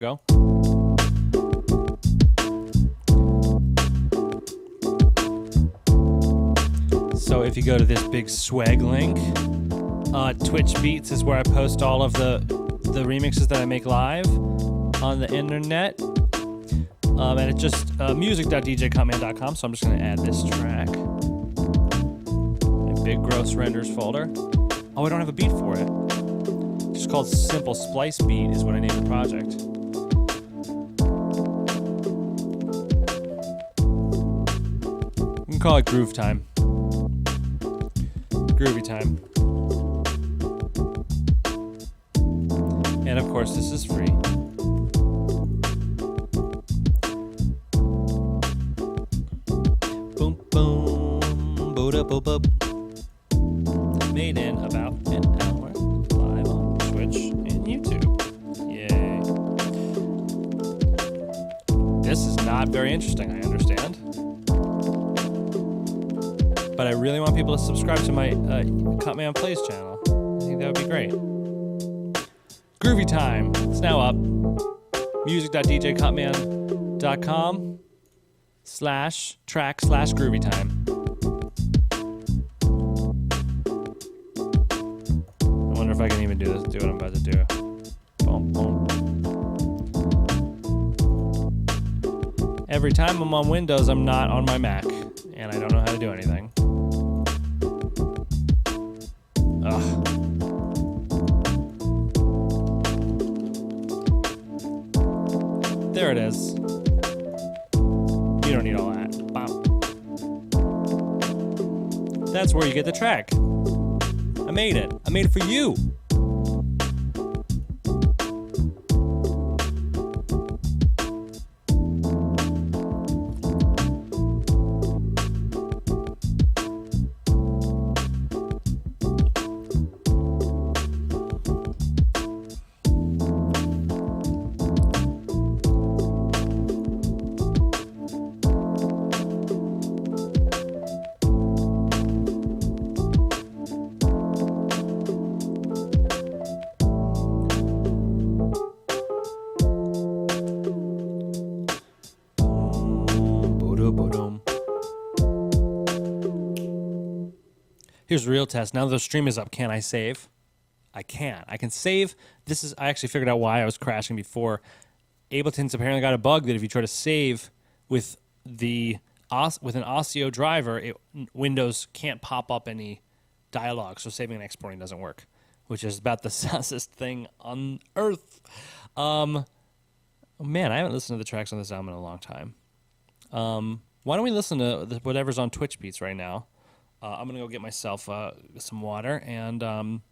Go. So if you go to this big swag link, Twitch Beats is where I post all of the remixes that I make live on the internet. And it's just music.djcutman.com, so I'm just going to add this track. A big gross renders folder. Oh, I don't have a beat for it. It's just called Simple Splice Beat is what I named the project. We can call it Groove Time. Groovy Time. And of course, this is free. Boom, boom, boop, boop, boop. Made in about an hour, live on Twitch and YouTube. Yay. This is not very interesting, I understand. But I really want people to subscribe to my Cutman Plays channel. I think that would be great. Groovy Time. It's now up. music.djcutman.com/track/Groovy Time. I wonder if I can even do this. Do what I'm about to do. Boom, boom. Every time I'm on Windows, I'm not on my Mac, and I don't know how to do anything. Ugh. There it is. You don't need all that. Wow. That's where you get the track. I made it. I made it for you. Here's a real test. Now that the stream is up, can I save? I can. I can save. I actually figured out why I was crashing before. Ableton's apparently got a bug that if you try to save with an Osseo driver, Windows can't pop up any dialogue, so saving and exporting doesn't work, which is about the sassest thing on earth. Man, I haven't listened to the tracks on this album in a long time. Why don't we listen to whatever's on Twitch Beats right now? I'm going to go get myself some water, and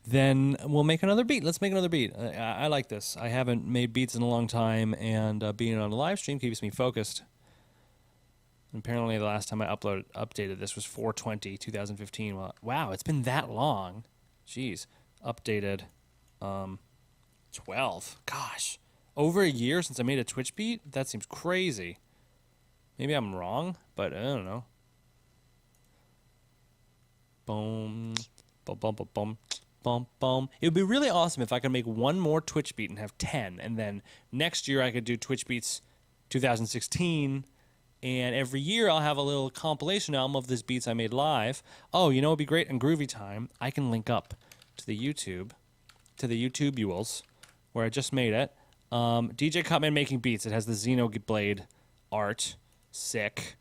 then we'll make another beat. Let's make another beat. I like this. I haven't made beats in a long time, and being on a live stream keeps me focused. And apparently the last time I updated this was 4/20/2015. Well, wow, it's been that long. Jeez. Updated 12. Gosh. Over a year since I made a Twitch beat? That seems crazy. Maybe I'm wrong, but I don't know. Boom, boom, boom, boom, boom, boom, boom. It would be really awesome if I could make one more Twitch beat and have 10, and then next year I could do Twitch Beats 2016, and every year I'll have a little compilation album of these beats I made live. Oh, you know what would be great? In Groovy Time, I can link up to the YouTubules, where I just made it. DJ Cutman making beats. It has the Xenoblade art. Sick.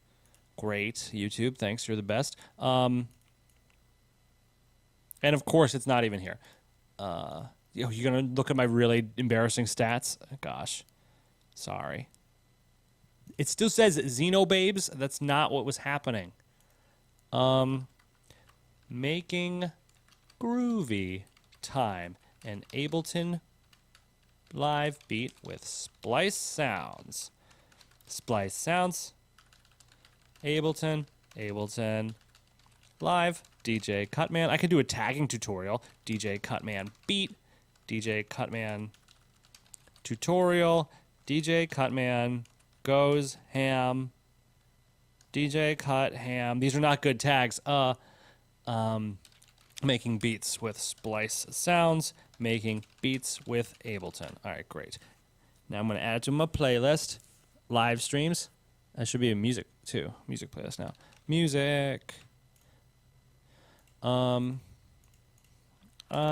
Great. YouTube, thanks. You're the best. And of course, it's not even here. You're going to look at my really embarrassing stats? Gosh. Sorry. It still says Xenobabes. That's not what was happening. Making Groovy Time. An Ableton live beat with Splice Sounds. Splice Sounds. Ableton. Live. DJ Cutman. I could do a tagging tutorial. DJ Cutman beat. DJ Cutman tutorial. DJ Cutman goes ham. DJ Cut ham. These are not good tags. Making beats with Splice Sounds. making beats with Ableton. All right, great. Now I'm going to add to my playlist, live streams. That should be a music too. Music playlist now. Music. I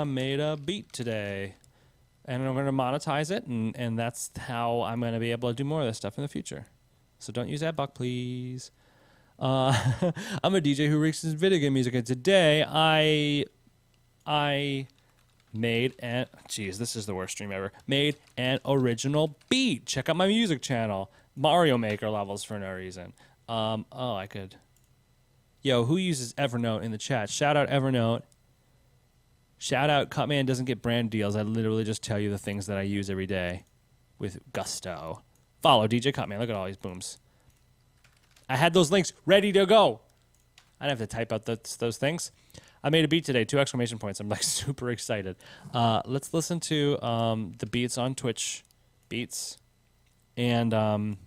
made a beat today, and I'm going to monetize it, and that's how I'm going to be able to do more of this stuff in the future. So don't use AdBlock, please. I'm a DJ who mixes video game music, and today I made an... Geez, this is the worst stream ever. Made an original beat. Check out my music channel. Mario Maker levels for no reason. I could... Yo, who uses Evernote in the chat? Shout out Evernote. Shout out Cutman doesn't get brand deals. I literally just tell you the things that I use every day with gusto. Follow DJ Cutman. Look at all these booms. I had those links ready to go. I didn't have to type out those things. I made a beat today, 2 exclamation points. I'm like super excited. Let's listen to the beats on Twitch beats. And I'm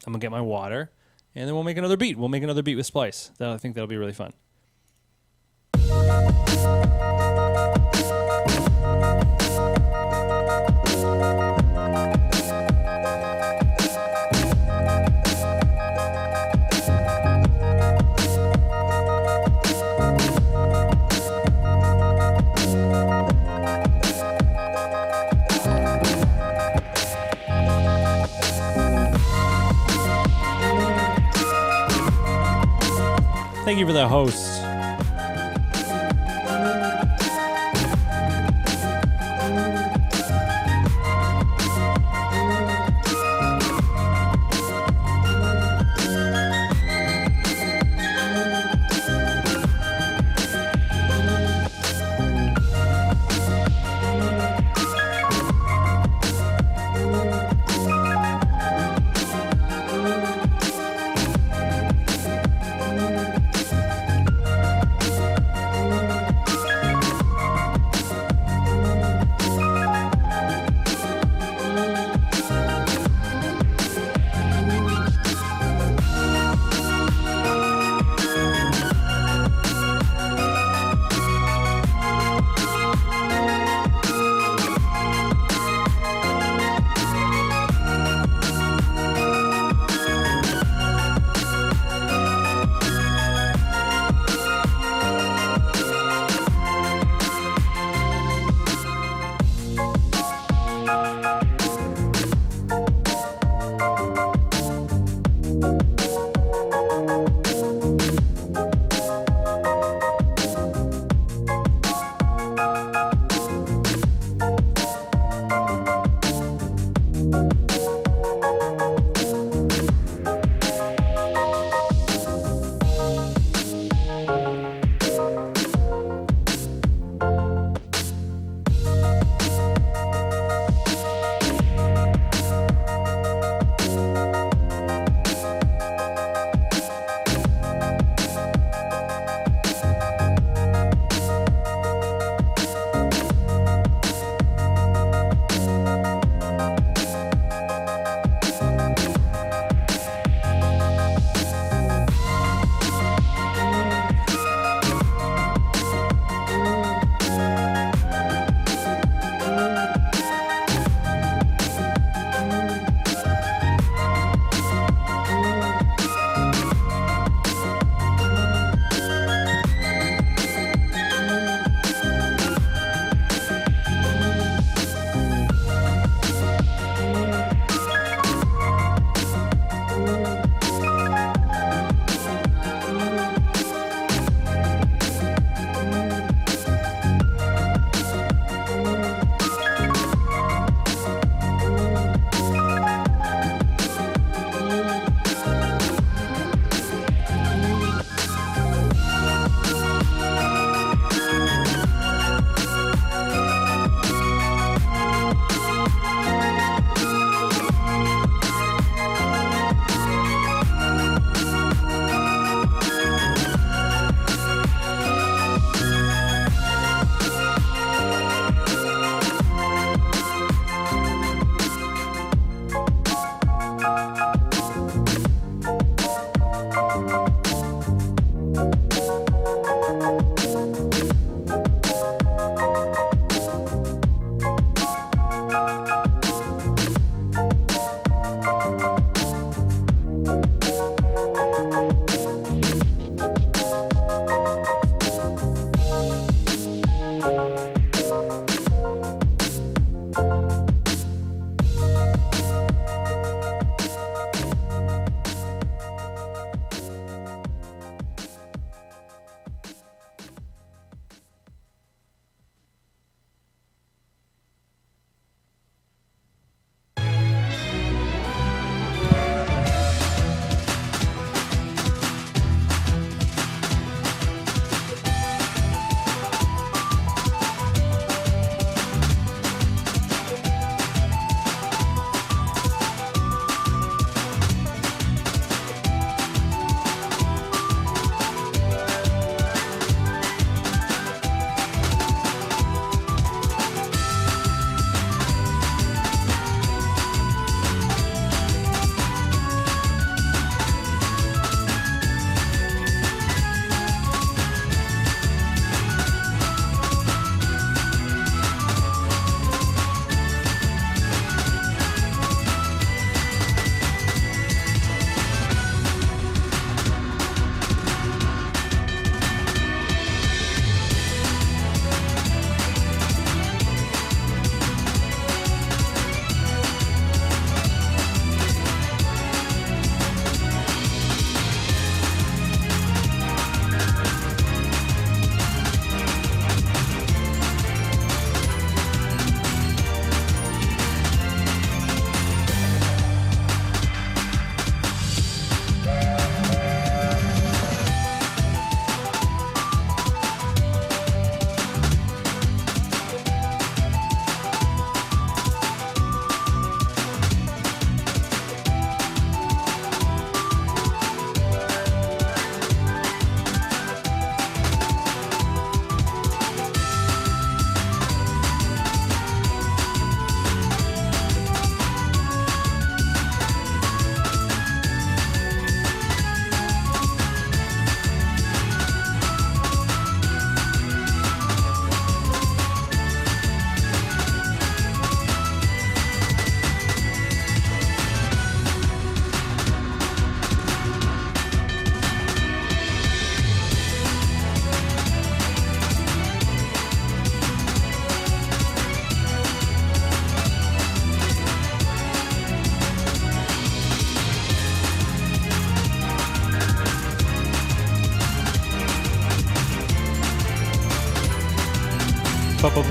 going to get my water. And then we'll make another beat. We'll make another beat with Splice. I think that'll be really fun. Thank you for the host.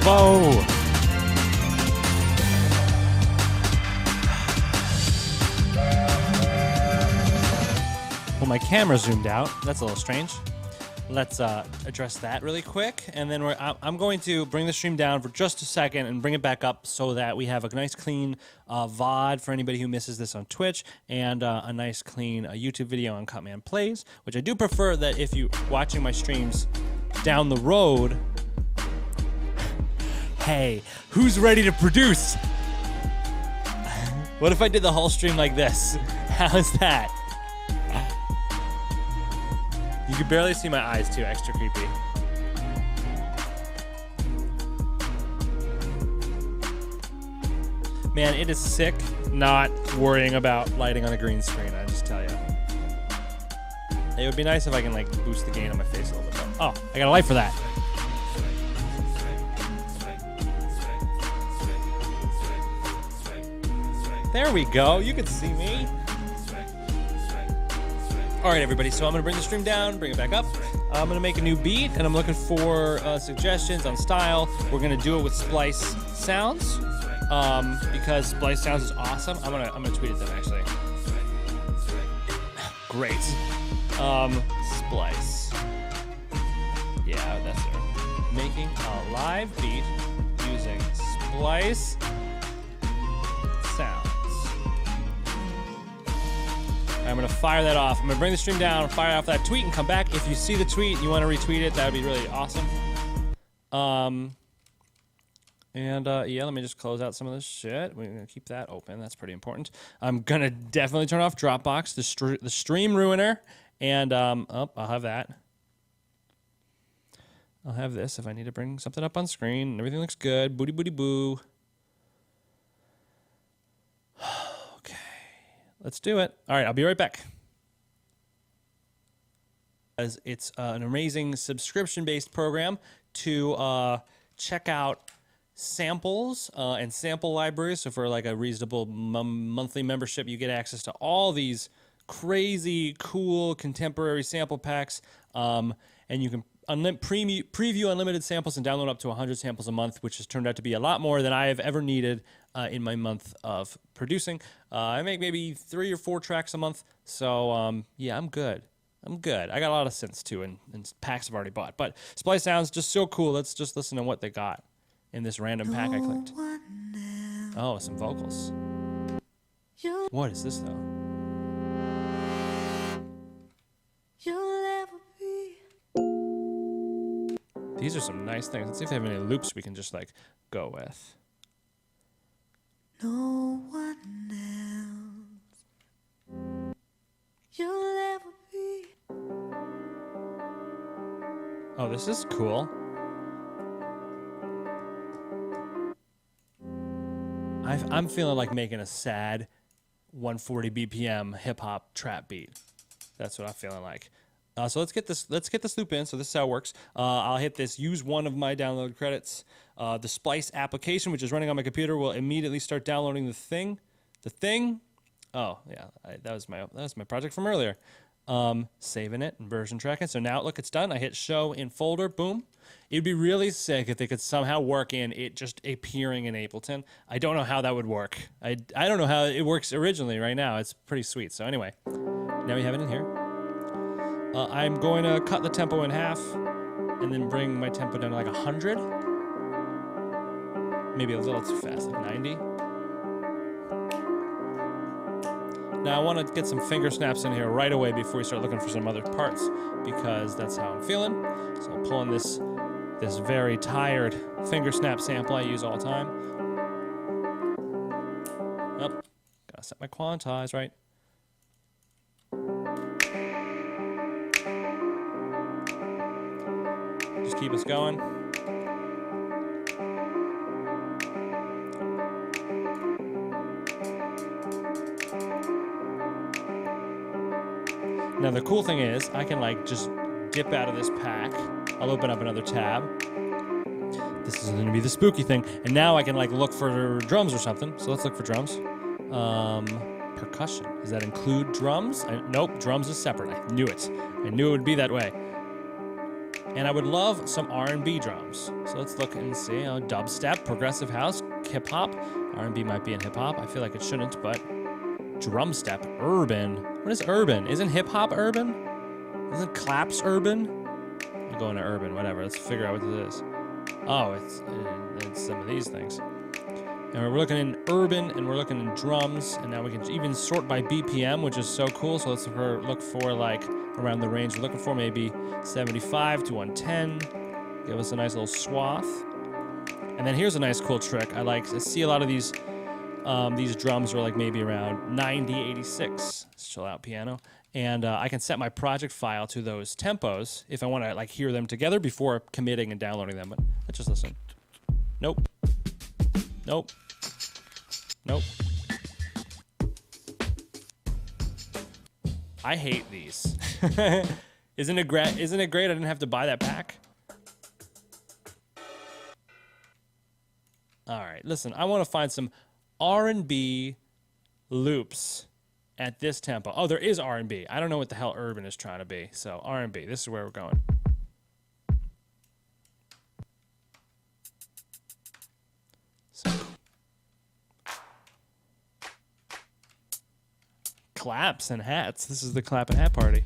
Bo. Well, my camera zoomed out. That's a little strange. Let's address that really quick, and then I'm going to bring the stream down for just a second and bring it back up so that we have a nice clean VOD for anybody who misses this on Twitch, and a nice clean YouTube video on Cutman Plays, which I do prefer that if you're watching my streams down the road. Hey, who's ready to produce? What if I did the whole stream like this? How's that? You can barely see my eyes too, extra creepy. Man, it is sick not worrying about lighting on a green screen, I just tell you. It would be nice if I can like boost the gain on my face a little bit. Oh, I got a light for that. There we go, you can see me. All right, everybody, so I'm gonna bring the stream down, bring it back up. I'm gonna make a new beat, and I'm looking for suggestions on style. We're gonna do it with Splice Sounds, because Splice Sounds is awesome. I'm gonna tweet at them, actually. Great. Splice. Yeah, that's it. Making a live beat using Splice Sounds. I'm gonna fire that off. I'm gonna bring the stream down, fire off that tweet, and come back. If you see the tweet and you want to retweet it, that would be really awesome. Yeah, let me just close out some of this shit. We're gonna keep that open. That's pretty important. I'm gonna definitely turn off Dropbox, the stream ruiner, and I'll have that. I'll have this if I need to bring something up on screen. Everything looks good. Booty booty boo. Let's do it. All right, I'll be right back. As it's an amazing subscription-based program to check out samples and sample libraries. So for like a reasonable monthly membership, you get access to all these crazy, cool, contemporary sample packs, and you can preview unlimited samples and download up to 100 samples a month, which has turned out to be a lot more than I have ever needed in my month of producing. I make maybe 3 or 4 tracks a month, so yeah, I'm good. I got a lot of synths too, and packs I've already bought. But Splice Sounds just so cool. Let's just listen to what they got in this random pack I clicked. Oh, some vocals. What is this though? These are some nice things. Let's see if they have any loops we can just like go with. No one else you'll ever be. Oh, this is cool. I'm feeling like making a sad 140 BPM hip hop trap beat. That's what I'm feeling like. So let's get this loop in. So this is how it works. I'll hit this, use one of my download credits. The Splice application, which is running on my computer, will immediately start downloading the thing. Oh yeah, that was my project from earlier. Saving it and version tracking. So now look, it's done. I hit show in folder. Boom. It'd be really sick if they could somehow work in it just appearing in Ableton. I don't know how that would work. I don't know how it works originally. Right now, it's pretty sweet. So anyway, now we have it in here. I'm going to cut the tempo in half and then bring my tempo down to like 100. Maybe a little too fast, like 90. Now I want to get some finger snaps in here right away before we start looking for some other parts, because that's how I'm feeling. So I'll pull in this very tired finger snap sample I use all the time. Yep, gotta set my quantize right. Just keep us going. Now the cool thing is I can like just dip out of this pack. I'll open up another tab. This is going to be the spooky thing. And now I can like look for drums or something. So let's look for drums. Percussion. Does that include drums? Nope, drums is separate. I knew it. I knew it would be that way. And I would love some R&B drums. So let's look and see. Dubstep, progressive house, hip hop. R&B might be in hip hop. I feel like it shouldn't, but drum step, urban. What is urban? Isn't hip hop urban? Isn't claps urban? I'm going to urban, whatever. Let's figure out what this is. Oh, it's some of these things. And we're looking in urban, and we're looking in drums, and now we can even sort by BPM, which is so cool. So let's look for like around the range we're looking for, maybe 75 to 110. Give us a nice little swath. And then here's a nice cool trick. I see a lot of these drums are like maybe around 90, 86. Let's chill out piano. And I can set my project file to those tempos if I want to like hear them together before committing and downloading them. But let's just listen. Nope. Nope. Nope. I hate these. Isn't it great? Isn't it great? I didn't have to buy that pack. All right, listen. I want to find some R&B loops at this tempo. Oh, there is R&B. I don't know what the hell urban is trying to be. So R&B. This is where we're going. So. Claps and hats. This is the clap and hat party.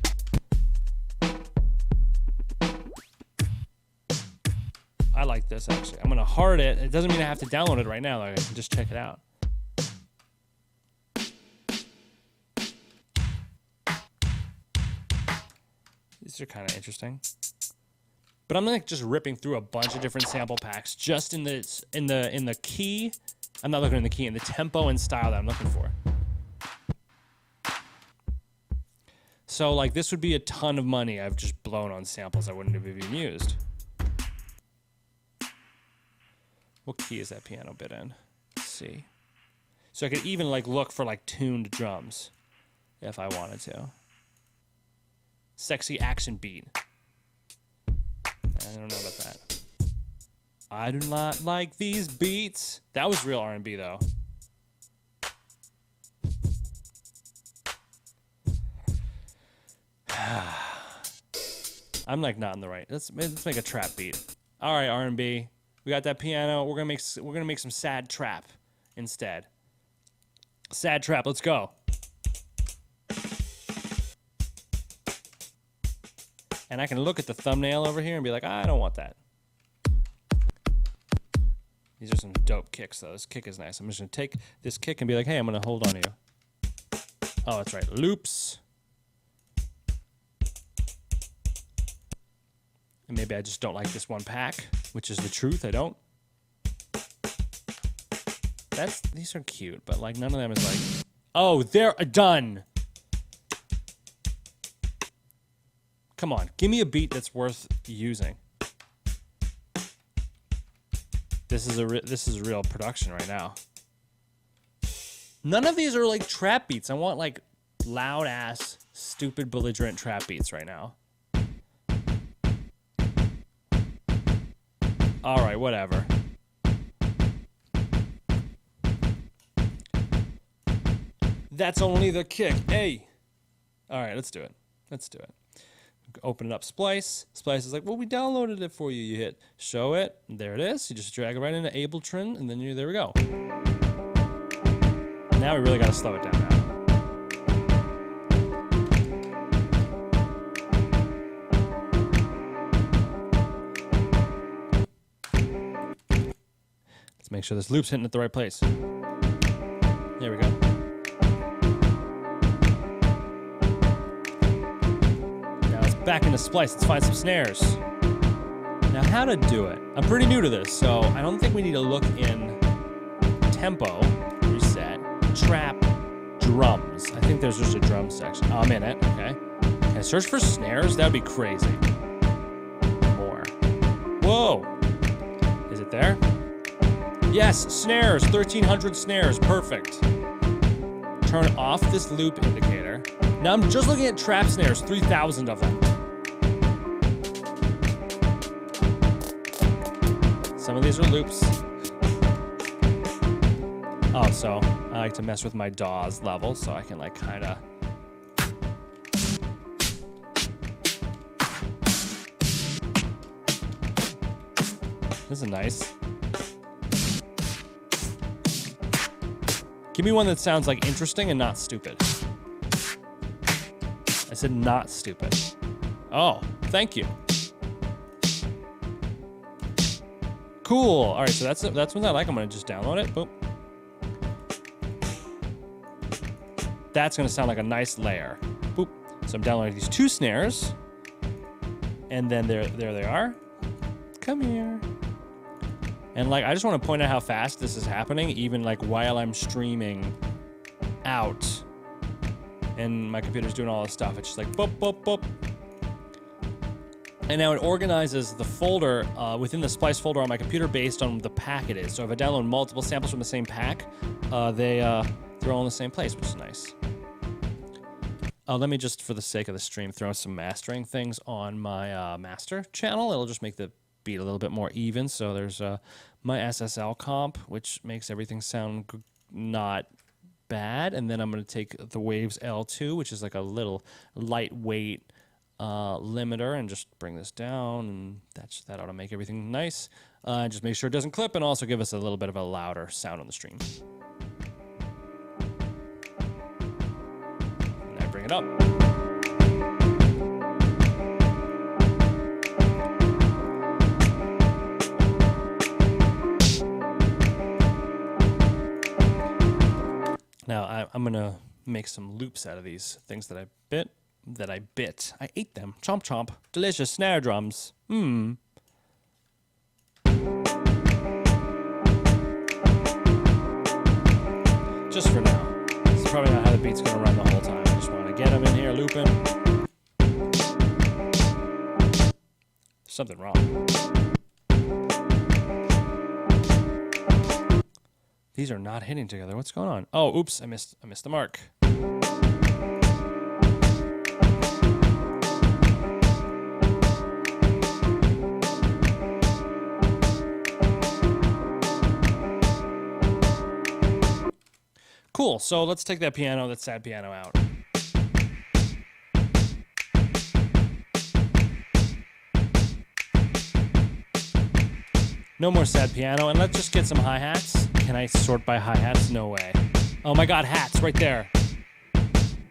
I like this, actually. I'm going to hard it. It doesn't mean I have to download it right now. Like, I can just check it out. These are kind of interesting. But I'm like just ripping through a bunch of different sample packs just in the key. I'm not looking in the key, in the tempo and style that I'm looking for. So like this would be a ton of money I've just blown on samples I wouldn't have even used. What key is that piano bit in? Let's see. So I could even like look for like tuned drums if I wanted to. Sexy action beat. I don't know about that. I do not like these beats. That was real R&B though. I'm like not in the right. Let's make a trap beat. All right, R&B. We got that piano. We're gonna make some sad trap instead. Sad trap. Let's go. And I can look at the thumbnail over here and be like, I don't want that. These are some dope kicks though. This kick is nice. I'm just gonna take this kick and be like, hey, I'm gonna hold on to you. Oh, that's right. Loops. And maybe I just don't like this one pack, which is the truth. I don't. These are cute, but like none of them is like, oh, they're done. Come on, give me a beat that's worth using. This is real production right now. None of these are like trap beats. I want like loud ass, stupid, belligerent trap beats right now. All right, whatever. That's only the kick. Hey. All right, let's do it. Let's do it. Open it up, Splice. Splice is like, well, we downloaded it for you. You hit show it. And there it is. You just drag it right into Ableton, and then there we go. Now we really got to slow it down now. Make sure this loop's hitting at the right place. There we go. Now it's back into Splice. Let's find some snares. Now how to do it. I'm pretty new to this, so I don't think we need to look in tempo, reset, trap, drums. I think there's just a drum section. Oh, I'm in it, okay. Can I search for snares? That'd be crazy. More. Whoa. Is it there? Yes, snares, 1,300 snares, perfect. Turn off this loop indicator. Now I'm just looking at trap snares, 3,000 of them. Some of these are loops. Oh, so I like to mess with my DAWs level so I can like kind of. This is nice. Give me one that sounds like interesting and not stupid. I said not stupid. Oh, thank you. Cool. All right, so that's what I like. I'm gonna just download it. Boom. That's gonna sound like a nice layer. Boop. So I'm downloading these 2 snares, and then there they are. Come here. And like, I just want to point out how fast this is happening, even like while I'm streaming out, and my computer's doing all this stuff. It's just like boop boop boop. And now it organizes the folder within the splice folder on my computer based on the pack it is. So if I download multiple samples from the same pack, they're all in the same place, which is nice. Let me just, for the sake of the stream, throw some mastering things on my master channel. It'll just make the beat a little bit more even. So there's my SSL comp, which makes everything sound not bad. And then I'm going to take the Waves L2, which is like a little lightweight limiter, and just bring this down, and that ought to make everything nice. Just make sure it doesn't clip, and also give us a little bit of a louder sound on the stream. And I bring it up. Now I'm gonna make some loops out of these things that I bit. I ate them. Chomp chomp. Delicious snare drums. Mmm. Just for now. It's probably not how the beat's gonna run the whole time. I just want to get them in here looping. Something wrong. These are not hitting together. What's going on? Oh, oops! I missed the mark. Cool, so let's take that sad piano out. No more sad piano, and let's just get some hi-hats. Can I sort by hi-hats? No way. Oh my god, hats, right there.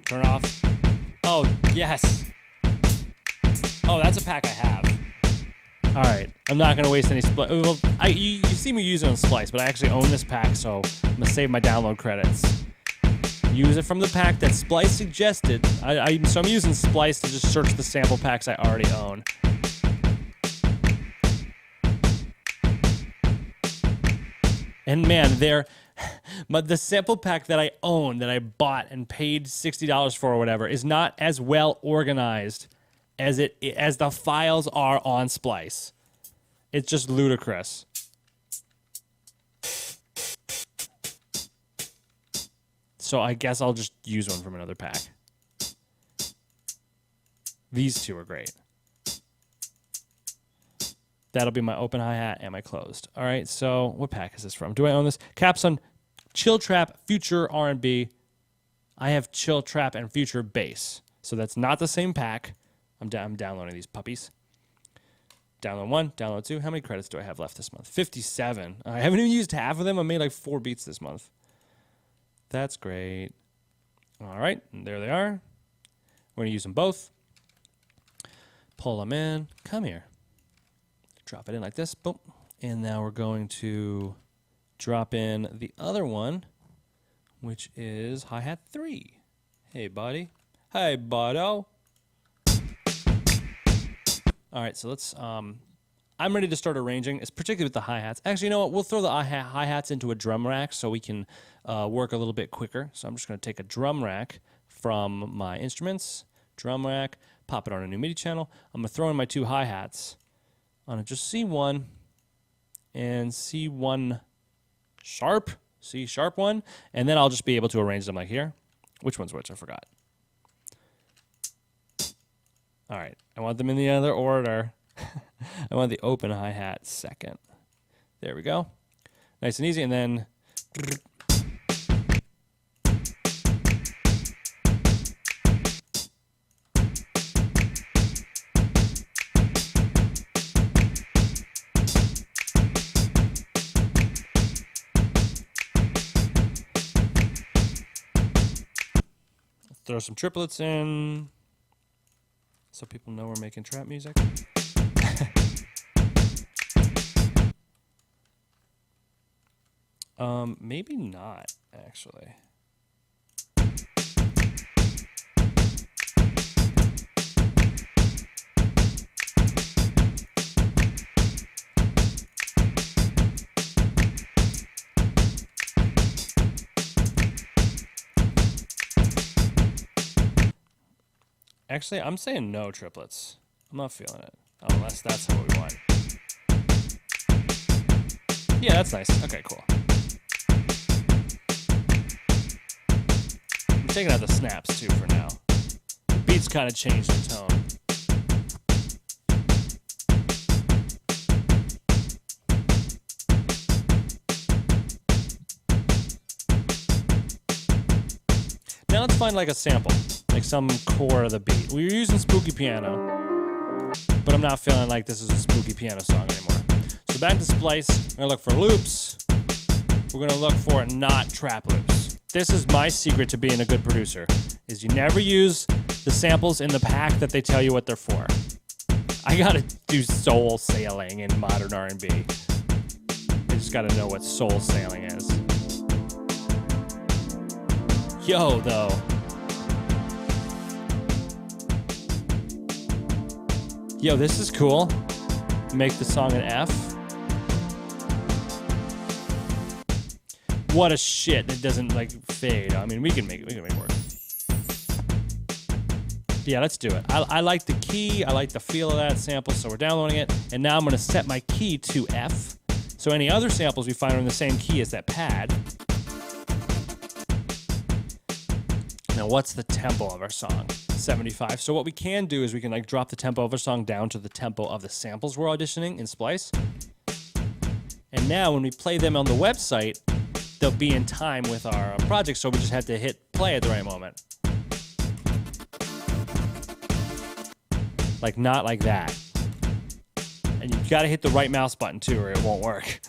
Turn off. Oh, yes. Oh, that's a pack I have. All right, I'm not gonna waste any splice. Well, you see me use it on Splice, but I actually own this pack, so I'm gonna save my download credits. Use it from the pack that Splice suggested. So I'm using Splice to just search the sample packs I already own. And man, the sample pack that I own, that I bought and paid $60 for or whatever, is not as well organized as the files are on Splice. It's just ludicrous. So I guess I'll just use one from another pack. These two are great. That'll be my open hi-hat and my closed. All right, so what pack is this from? Do I own this? Capsun, Chill Trap, Future R&B. I have Chill Trap and Future Bass. So that's not the same pack. I'm downloading these puppies. Download 1, download 2. How many credits do I have left this month? 57. I haven't even used half of them. I made like 4 beats this month. That's great. All right, and there they are. We're going to use them both. Pull them in. Come here. Drop it in like this. Boom. And now we're going to drop in the other one, which is hi-hat 3. Hey, buddy. Hey, buddo. All right, so let's, I'm ready to start arranging, it's particularly with the hi-hats. Actually, you know what? We'll throw the hi-hats into a drum rack so we can work a little bit quicker. So I'm just going to take a drum rack from my instruments, drum rack, pop it on a new MIDI channel. I'm going to throw in my 2 hi-hats on just C1 and C1 sharp, C sharp 1, and then I'll just be able to arrange them like here. Which one's which? I forgot. All right, I want them in the other order. I want the open hi-hat second. There we go. Nice and easy, and then... throw some triplets in so people know we're making trap music. Maybe not, actually. Actually, I'm saying no triplets. I'm not feeling it. Oh, unless that's what we want. Yeah, that's nice. Okay, cool. I'm taking out the snaps, too, for now. The beat's kind of changed the tone. Now let's find, like, a sample. Like some core of the beat. We were using spooky piano, but I'm not feeling like this is a spooky piano song anymore. So back to Splice, we're gonna look for loops. We're gonna look for not trap loops. This is my secret to being a good producer, is you never use the samples in the pack that they tell you what they're for. I gotta do soul sailing in modern R&B. I just gotta know what soul sailing is. Yo, though. Yo, this is cool. Make the song an F. What a shit. It doesn't like fade. I mean, we can make it work. Yeah, let's do it. I like the key. I like the feel of that sample, so we're downloading it. And now I'm going to set my key to F. So any other samples we find are in the same key as that pad. Now, what's the tempo of our song? 75. So what we can do is we can like drop the tempo of a song down to the tempo of the samples we're auditioning in Splice. And now when we play them on the website, they'll be in time with our project, so we just have to hit play at the right moment. Like not like that. And you gotta hit the right mouse button too or it won't work.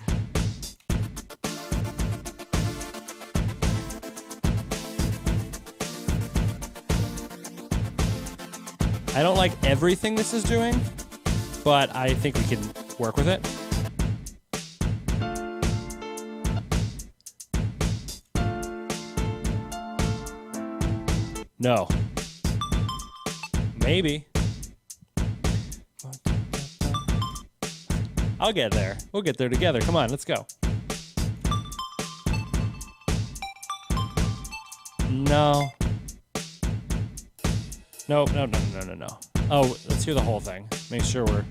I don't like everything this is doing, but I think we can work with it. No. Maybe. I'll get there. We'll get there together. Come on, let's go. No. Nope, no. Oh, let's hear the whole thing. Make sure we're...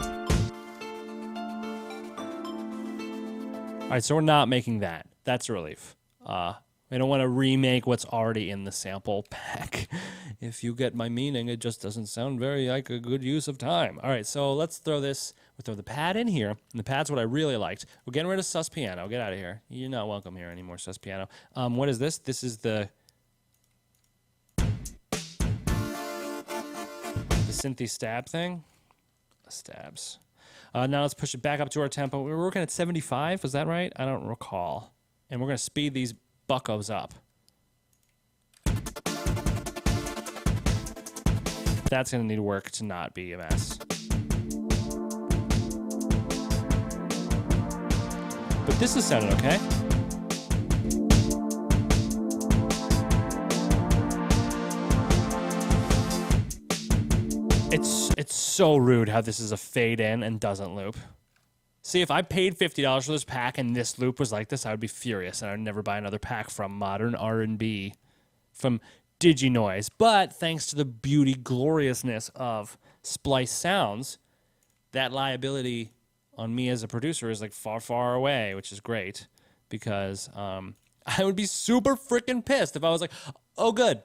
Alright, so we're not making that. That's a relief. We don't want to remake what's already in the sample pack. If you get my meaning, it just doesn't sound very like a good use of time. Alright, so let's throw this... We'll throw the pad in here. And the pad's what I really liked. We're getting rid of sus piano. Get out of here. You're not welcome here anymore, sus piano. What is this? This is the synthy stab thing. Stabs. Now let's push it back up to our tempo. We were working at 75, was that right? I don't recall. And we're going to speed these buckos up. That's going to need work to not be a mess. But this is sounding okay. It's so rude how this is a fade in and doesn't loop. See, if I paid $50 for this pack and this loop was like this, I would be furious and I would never buy another pack from Modern R&B, from DigiNoise. But thanks to the beauty, gloriousness of Splice Sounds, that liability on me as a producer is like far, far away, which is great because I would be super freaking pissed if I was like, oh, good.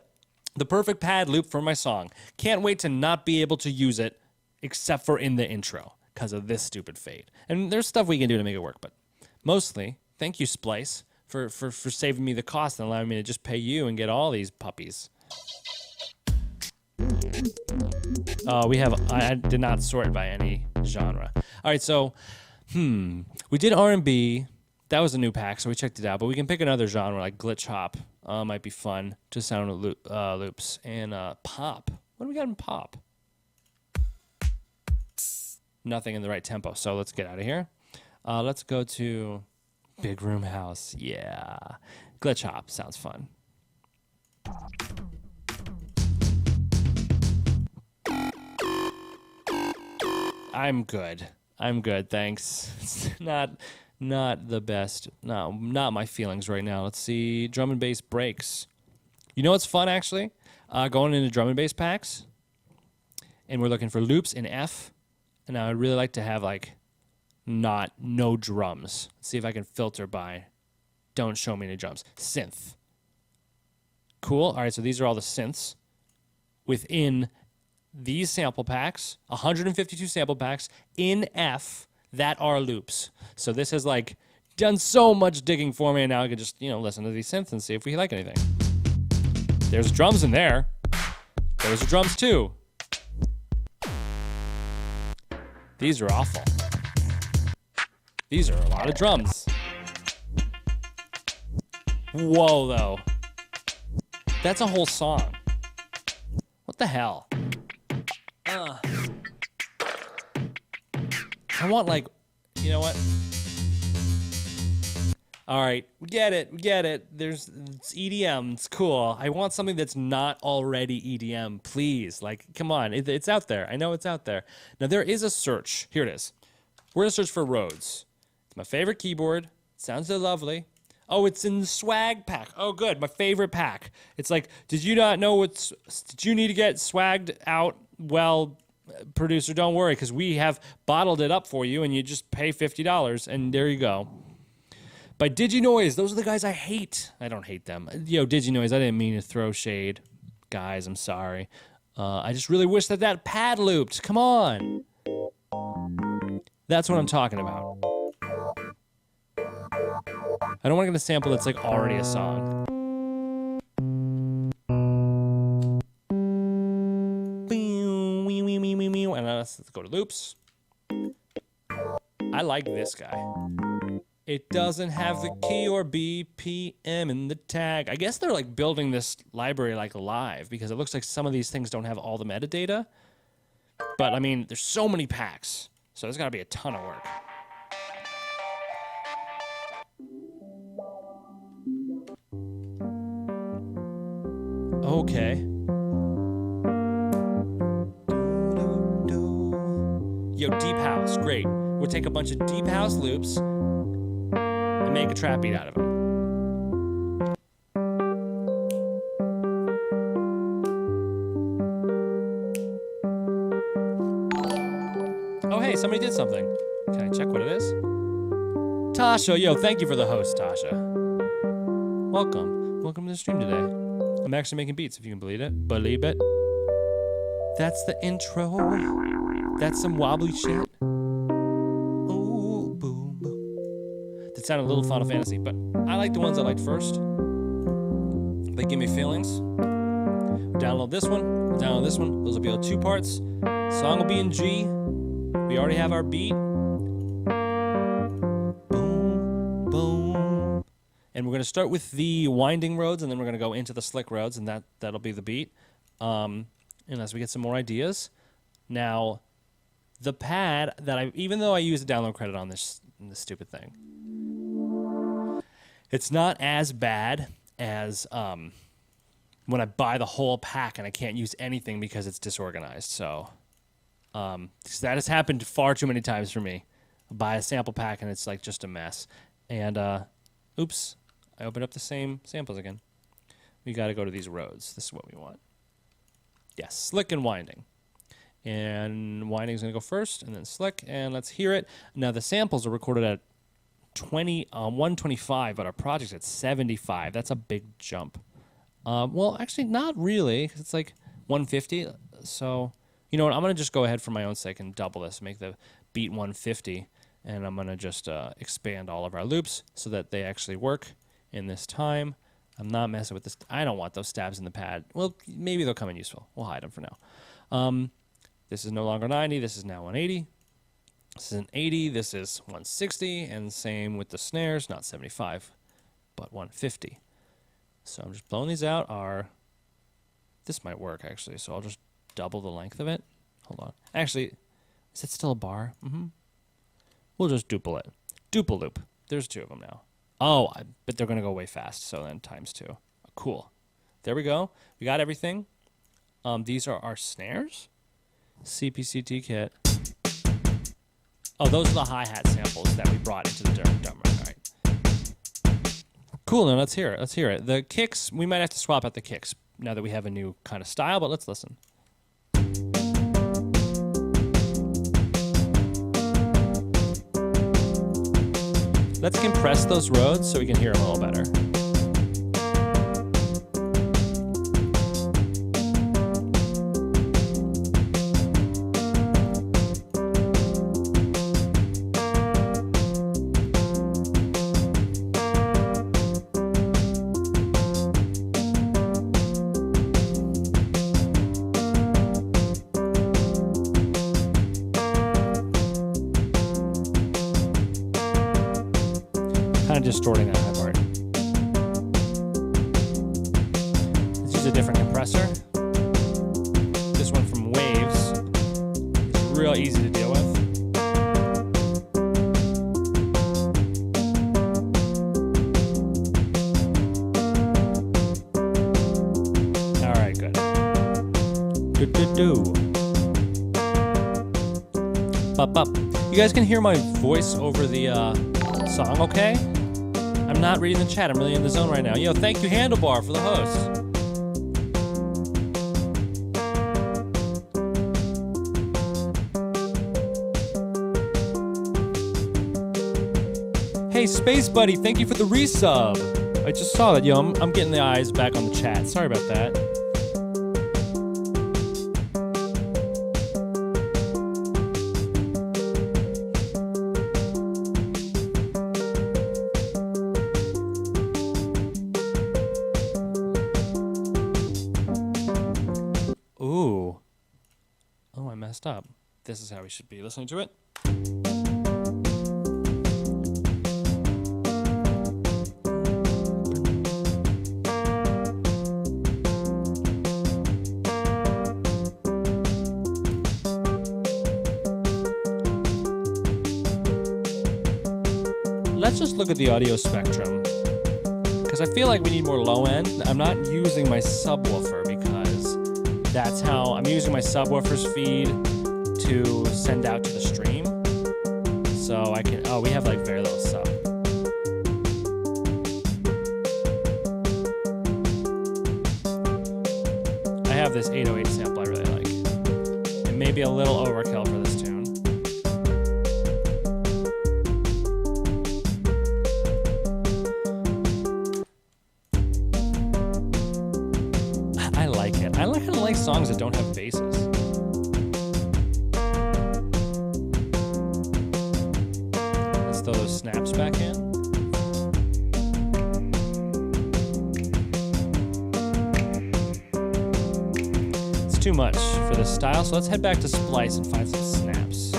The perfect pad loop for my song. Can't wait to not be able to use it except for in the intro because of this stupid fade. And there's stuff we can do to make it work, but mostly, thank you, Splice, for saving me the cost and allowing me to just pay you and get all these puppies. I did not sort by any genre. All right, so, we did R&B. that was a new pack, so we checked it out. But we can pick another genre like glitch hop. Might be fun to sound loops. And pop. What do we got in pop? Nothing in the right tempo. So let's get out of here. Let's go to Big Room House. Yeah. Glitch hop sounds fun. I'm good. Thanks. It's not the best. No, not my feelings right now. Let's see. Drum and bass breaks. You know what's fun, actually? Going into drum and bass packs, and we're looking for loops in F, and I would really like to have, like, no drums. Let's see if I can filter by don't show me any drums. Synth. Cool. All right, so these are all the synths within these sample packs, 152 sample packs in F that are loops. So this has like done so much digging for me, and now I can just, listen to these synths and see if we like anything. There's drums in there. Those are drums too. These are awful. These are a lot of drums. Whoa, though. That's a whole song. What the hell? I want, like, you know what? All right, we get it. It's EDM, it's cool. I want something that's not already EDM, please. Like, come on, it's out there. I know it's out there. Now, there is a search. Here it is. We're gonna search for Rhodes. It's my favorite keyboard. It sounds so lovely. Oh, it's in the swag pack. Oh, good, my favorite pack. It's like, did you not know did you need to get swagged out? Well, producer, don't worry, because we have bottled it up for you, and you just pay $50, and there you go. By DigiNoise, those are the guys I hate. I don't hate them. DigiNoise, I didn't mean to throw shade. Guys, I'm sorry. I just really wish that pad looped. Come on. That's what I'm talking about. I don't want to get a sample that's like already a song. And let's go to loops. I like this guy. It doesn't have the key or BPM in the tag. I guess they're like building this library like live, because it looks like some of these things don't have all the metadata. But I mean, there's so many packs, so there's got to be a ton of work. Okay. Yo, deep house, great. We'll take a bunch of deep house loops and make a trap beat out of them. Oh, hey, somebody did something. Can I check what it is? Tasha, yo, thank you for the host, Tasha. Welcome to the stream today. I'm actually making beats, if you can believe it. That's the intro. That's some wobbly shit. Ooh, boom, boom. That sounded a little Final Fantasy, but I like the ones I liked first. They give me feelings. Download this one. Those will be all 2 parts. Song will be in G. We already have our beat. Boom, boom. And we're going to start with the winding roads, and then we're going to go into the slick roads, and that'll be the beat. Unless we get some more ideas. Now, the pad that even though I use a download credit on this stupid thing, it's not as bad as when I buy the whole pack and I can't use anything because it's disorganized. So that has happened far too many times for me. I buy a sample pack and it's like just a mess. And oops, I opened up the same samples again. We got to go to these roads. This is what we want. Yes, slick and winding. And winding is going to go first, and then slick, and let's hear it. Now, the samples are recorded at 125, but our project's at 75. That's a big jump. Well, actually, not really, because it's like 150. So, you know what? I'm going to just go ahead for my own sake and double this, make the beat 150, and I'm going to just expand all of our loops so that they actually work in this time. I'm not messing with this. I don't want those stabs in the pad. Well, maybe they'll come in useful. We'll hide them for now. This is no longer 90. This is now 180. This is an 80, this is 160, and same with the snares, not 75, but 150. So I'm just blowing these out. This might work, actually, so I'll just double the length of it. Hold on. Actually, is it still a bar? We'll just duple it. Duple loop. There's 2 of them now. Oh, but they're going to go way fast, so then times 2. Cool. There we go. We got everything. These are our snares. CPCT kit. Oh, those are the hi-hat samples that we brought into the drum. All right. Cool, now let's hear it. Let's hear it. The kicks, we might have to swap out the kicks now that we have a new kind of style, but let's listen. Let's compress those Rhodes so we can hear them a little better. Kind of distorting that high part. Let's use a different compressor. This one from Waves. It's real easy to deal with. All right, good. Up. You guys can hear my voice over the song, okay? I'm not reading the chat. I'm really in the zone right now. Yo, thank you, Handlebar, for the host. Hey, Space Buddy, thank you for the resub. I just saw that. Yo, I'm getting the eyes back on the chat. Sorry about that. Ooh. Oh, I messed up. This is how we should be listening to it. Let's just look at the audio spectrum, because I feel like we need more low end. I'm not using my subwoofer because that's how I'm using my subwoofer's feed to send out to the stream. So I can, we have like very little sub. I have this 808 sample I really like. It may be a little overkill for this tune. I like it. I kind of like songs that don't have basses. Let's throw those snaps back in. It's too much for this style, so let's head back to Splice and find some snaps.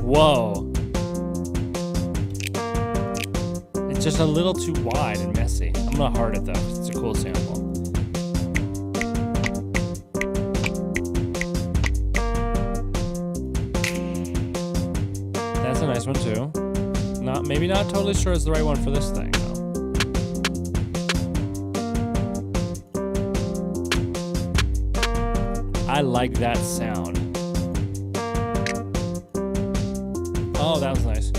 Whoa. It's just a little too wide and messy. I'm gonna heart it though, 'cause it's a cool sample. That's a nice one too. Maybe not totally sure it's the right one for this thing though. I like that sound. Oh, that was nice.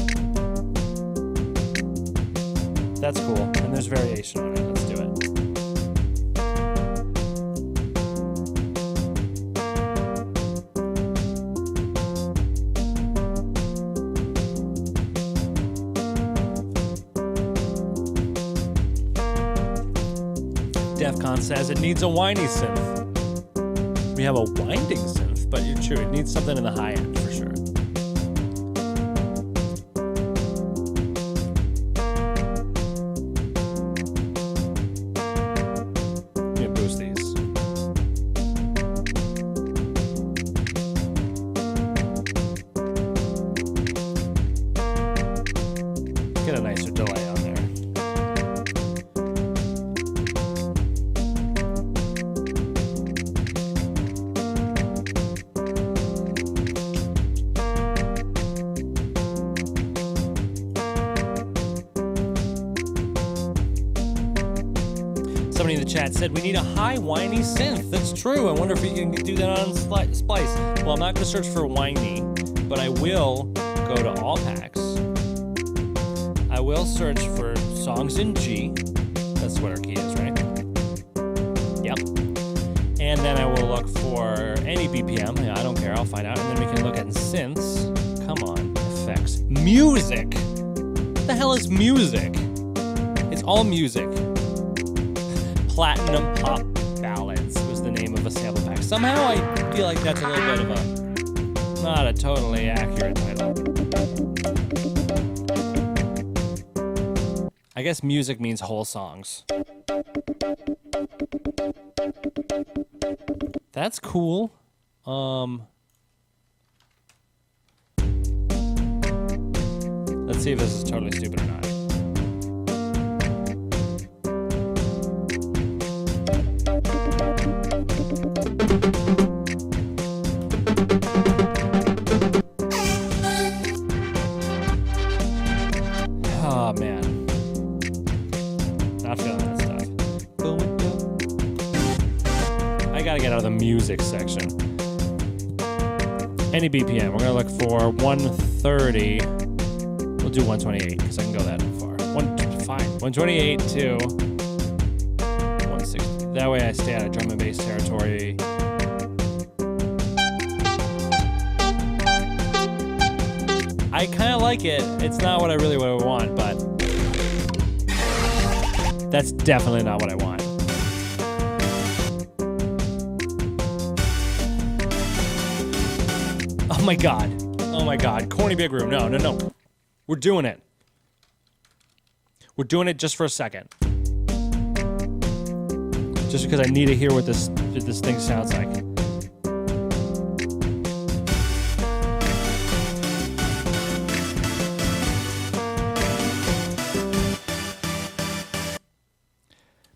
That's cool. And there's variation on it. Let's do it. Defcon says it needs a whiny synth. We have a winding synth, but you're true. It needs something in the high end for sure. Let me boost these. Get a nicer delay on there. Somebody in the chat said we need a high whiny synth. That's true. I wonder if you can do that on Splice. Well, I'm not going to search for whiny, but I will go to all packs. I will search for songs in G. That's what our key is, right? Yep. And then I will look for any BPM. Yeah, I don't care. I'll find out. And then we can look at synths. Come on. Effects. Music. What the hell is music? It's all music. Platinum Pop Ballads was the name of a sample pack. Somehow I feel like that's a little bit of a not a totally accurate title. I guess music means whole songs. That's cool. Let's see if this is totally stupid or not. Oh man, not feeling that stuff. I gotta get out of the music section. Any BPM, we're gonna look for 130. We'll do 128 because I can go that far. Fine, 128 to 160. That way I stay out of drum and bass territory. I kind of like it. It's not what I really would want, but that's definitely not what I want. Oh my god. Oh my god. Corny big room. No, no, no. We're doing it. We're doing it just for a second. Just because I need to hear what this thing sounds like.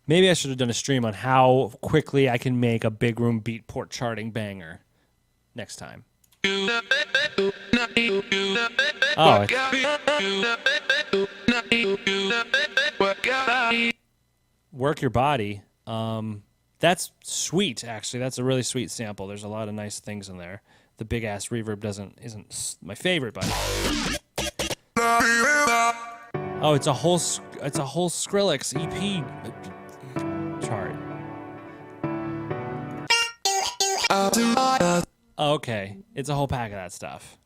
Maybe I should have done a stream on how quickly I can make a big room beat port charting banger next time. Oh, Work Your Body. That's sweet, actually. That's a really sweet sample. There's a lot of nice things in there. The big ass reverb isn't my favorite, but oh, it's a whole Skrillex EP chart. Okay, it's a whole pack of that stuff.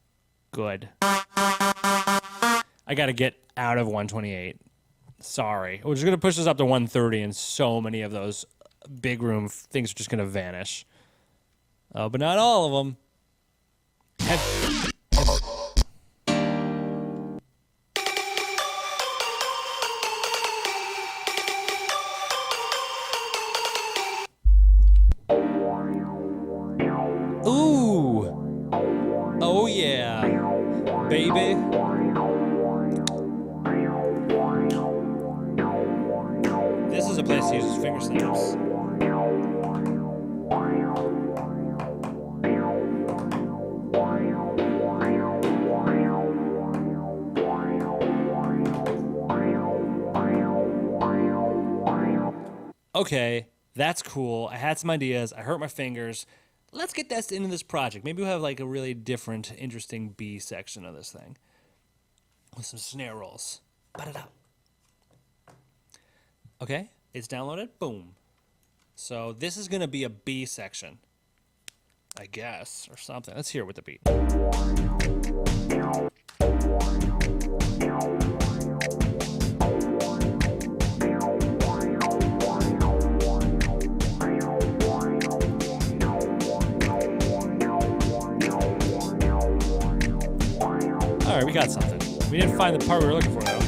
Good. I gotta get out of 128. Sorry. We're just gonna push this up to 130, and so many of those big room things are just gonna vanish. Oh, but not all of them. Ooh. Oh yeah, baby. This is a place to use finger snaps. Okay, that's cool. I had some ideas. I hurt my fingers. Let's get that into this project. Maybe we'll have like a really different, interesting B section of this thing with some snare rolls. Ba-da-da. Okay, it's downloaded. Boom. So this is going to be a B section, I guess, or something. Let's hear it with the beat. got something. We didn't find the part we were looking for, though.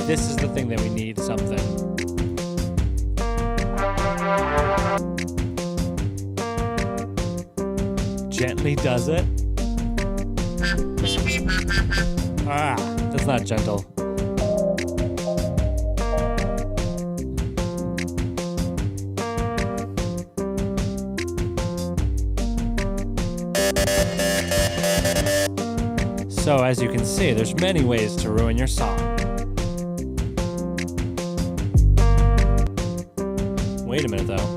This is the thing that we need, something. Gently does it. Ah, that's not gentle. So as you can see, there's many ways to ruin your song. Wait a minute though.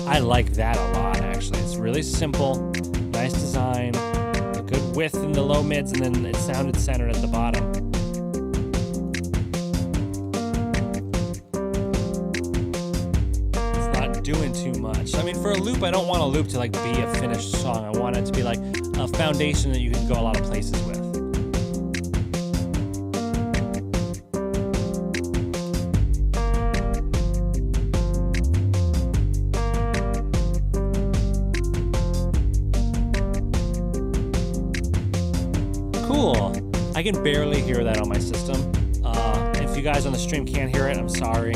I like that a lot actually. It's really simple, nice design, a good width in the low mids, and then it sounded centered at the bottom. Doing too much. I mean, for a loop, I don't want a loop to like be a finished song. I want it to be like a foundation that you can go a lot of places with. Cool. I can barely hear that on my system. If you guys on the stream can't hear it, I'm sorry.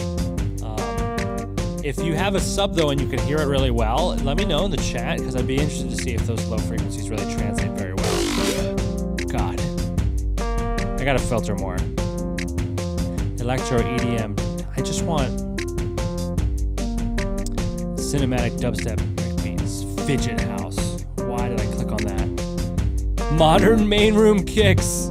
If you have a sub, though, and you can hear it really well, let me know in the chat, because I'd be interested to see if those low frequencies really translate very well. God. I gotta filter more. Electro EDM. I just want cinematic dubstep beats. Fidget house. Why did I click on that? Modern main room kicks.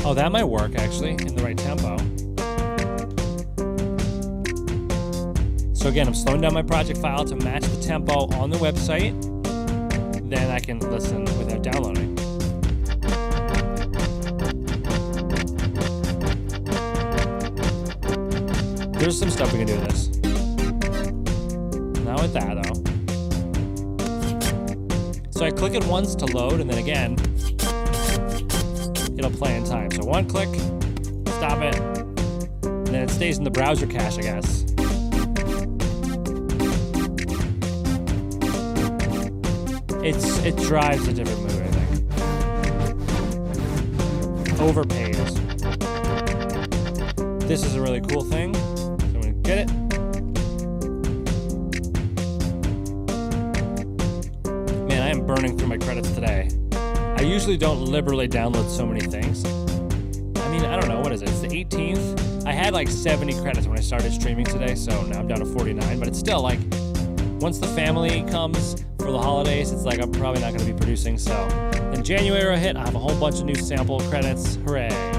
Oh, that might work, actually, in the right tempo. So again, I'm slowing down my project file to match the tempo on the website. Then I can listen without downloading. There's some stuff we can do with this. Not with that, though. So I click it once to load, and then again, it'll play in time. So one click, stop it, and then it stays in the browser cache, I guess. It drives a different mood, I think. Overpaid. This is a really cool thing. So I'm gonna get it. Man, I am burning through my credits today. I usually don't liberally download so many things. I mean, I don't know, what is it? It's the 18th. I had like 70 credits when I started streaming today, so now I'm down to 49, but it's still like, once the family comes for the holidays, it's like I'm probably not going to be producing, so. Then January will hit, I have a whole bunch of new sample credits. Hooray. I'm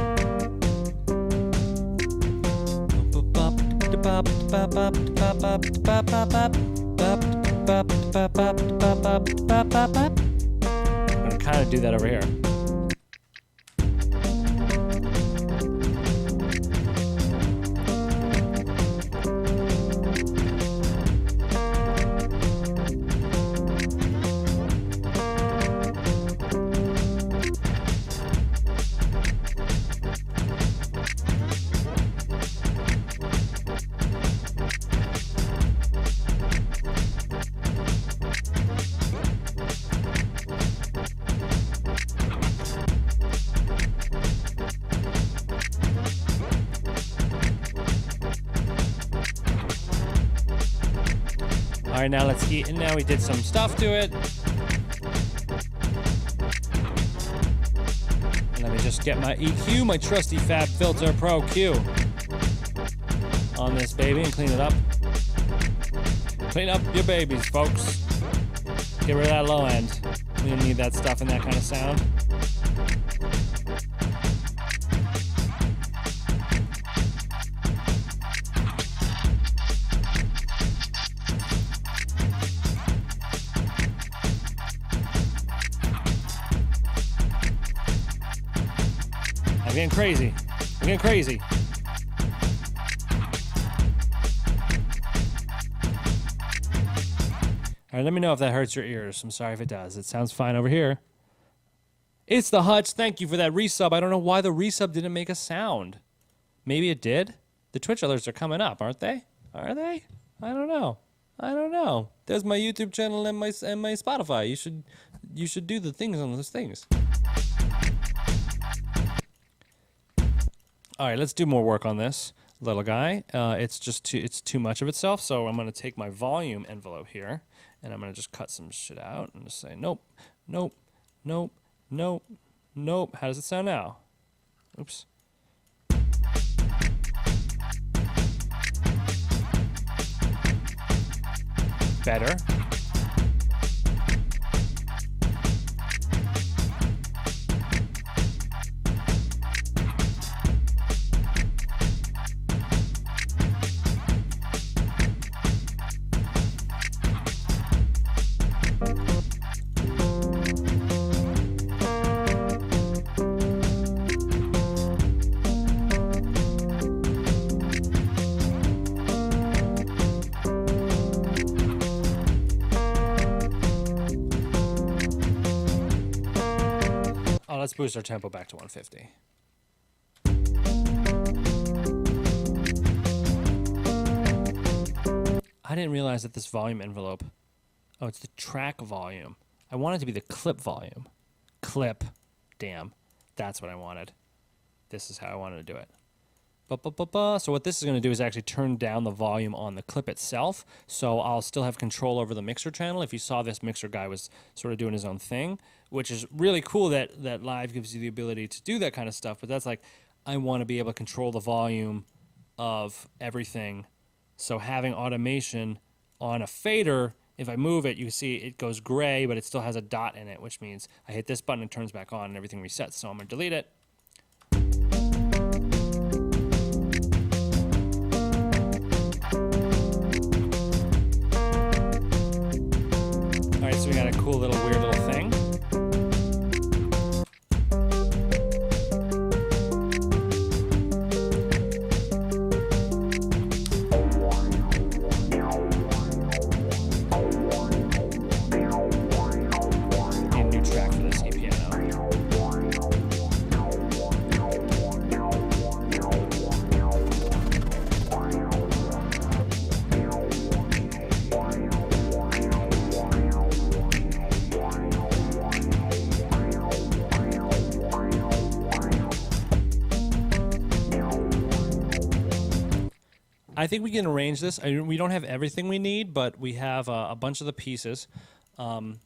gonna kind of do that over here. All right, now let's eat. And now we did some stuff to it. Let me just get my EQ, my trusty Fab Filter Pro Q, on this baby and clean it up. Clean up your babies, folks. Get rid of that low end. We don't need that stuff in that kind of sound. I'm getting crazy. I'm getting crazy. All right, let me know if that hurts your ears. I'm sorry if it does. It sounds fine over here. It's the Hutch. Thank you for that resub. I don't know why the resub didn't make a sound. Maybe it did. The Twitch alerts are coming up, aren't they? Are they? I don't know. I don't know. There's my YouTube channel and my Spotify. You should do the things on those things. All right, let's do more work on this little guy. It's too much of itself. So I'm going to take my volume envelope here, and I'm going to just cut some shit out and just say nope, nope, nope, nope, nope. How does it sound now? Oops. Better. Let's boost our tempo back to 150. I didn't realize that this volume envelope, oh, it's the track volume. I want it to be the clip volume. Clip, damn, that's what I wanted. This is how I wanted to do it. So what this is going to do is actually turn down the volume on the clip itself, so I'll still have control over the mixer channel. If you saw, this mixer guy was sort of doing his own thing, which is really cool that Live gives you the ability to do that kind of stuff, but that's like, I want to be able to control the volume of everything. So having automation on a fader, if I move it, you see it goes gray, but it still has a dot in it, which means I hit this button, it turns back on, and everything resets. So I'm going to delete it. All right, so we got a cool little weird little thing. I think we can arrange this. We don't have everything we need, but we have a bunch of the pieces. What's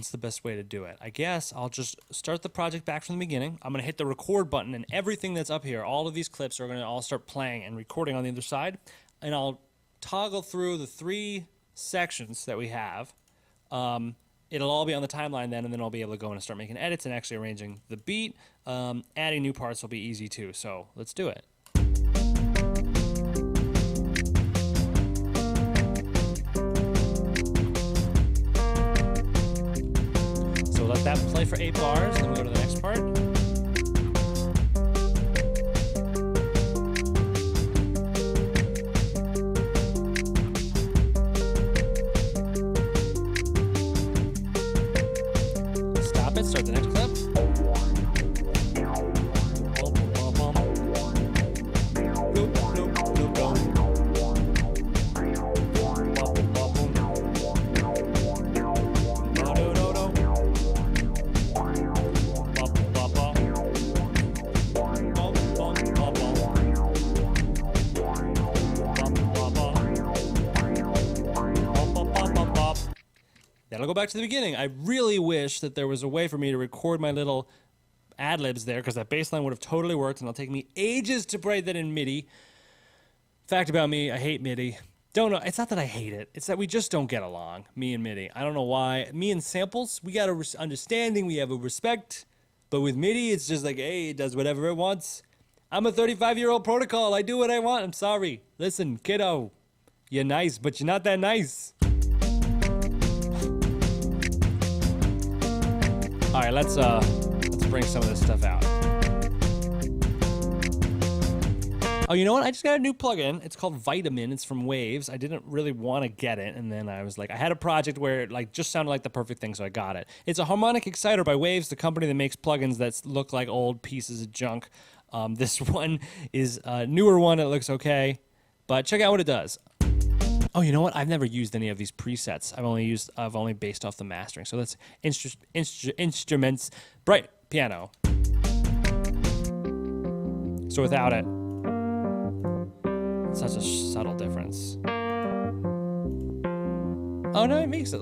the best way to do it? I guess I'll just start the project back from the beginning. I'm going to hit the record button, and everything that's up here, all of these clips are going to all start playing and recording on the other side. And I'll toggle through the 3 sections that we have. It'll all be on the timeline then, and then I'll be able to go in and start making edits and actually arranging the beat. Adding new parts will be easy too, so let's do it. So let that play for 8 bars, then we go to the next part. Start the next clip. That'll go back to the beginning. I really wish that there was a way for me to record my little ad-libs there, because that bass line would have totally worked, and it'll take me ages to write that in MIDI. Fact about me, I hate MIDI. Don't know. It's not that I hate it. It's that we just don't get along, me and MIDI. I don't know why. Me and samples, we got a understanding, we have a respect, but with MIDI, it's just like, hey, it does whatever it wants. I'm a 35-year-old protocol. I do what I want. I'm sorry. Listen, kiddo, you're nice, but you're not that nice. All right, let's bring some of this stuff out. Oh, you know what? I just got a new plugin. It's called Vitamin. It's from Waves. I didn't really want to get it, and then I was like, I had a project where it like just sounded like the perfect thing, so I got it. It's a harmonic exciter by Waves, the company that makes plugins that look like old pieces of junk. This one is a newer one. It looks okay, but check out what it does. Oh, you know what? I've never used any of these presets. I've only based off the mastering. So that's instruments, bright piano. So without it, it's such a subtle difference. Oh no, it makes it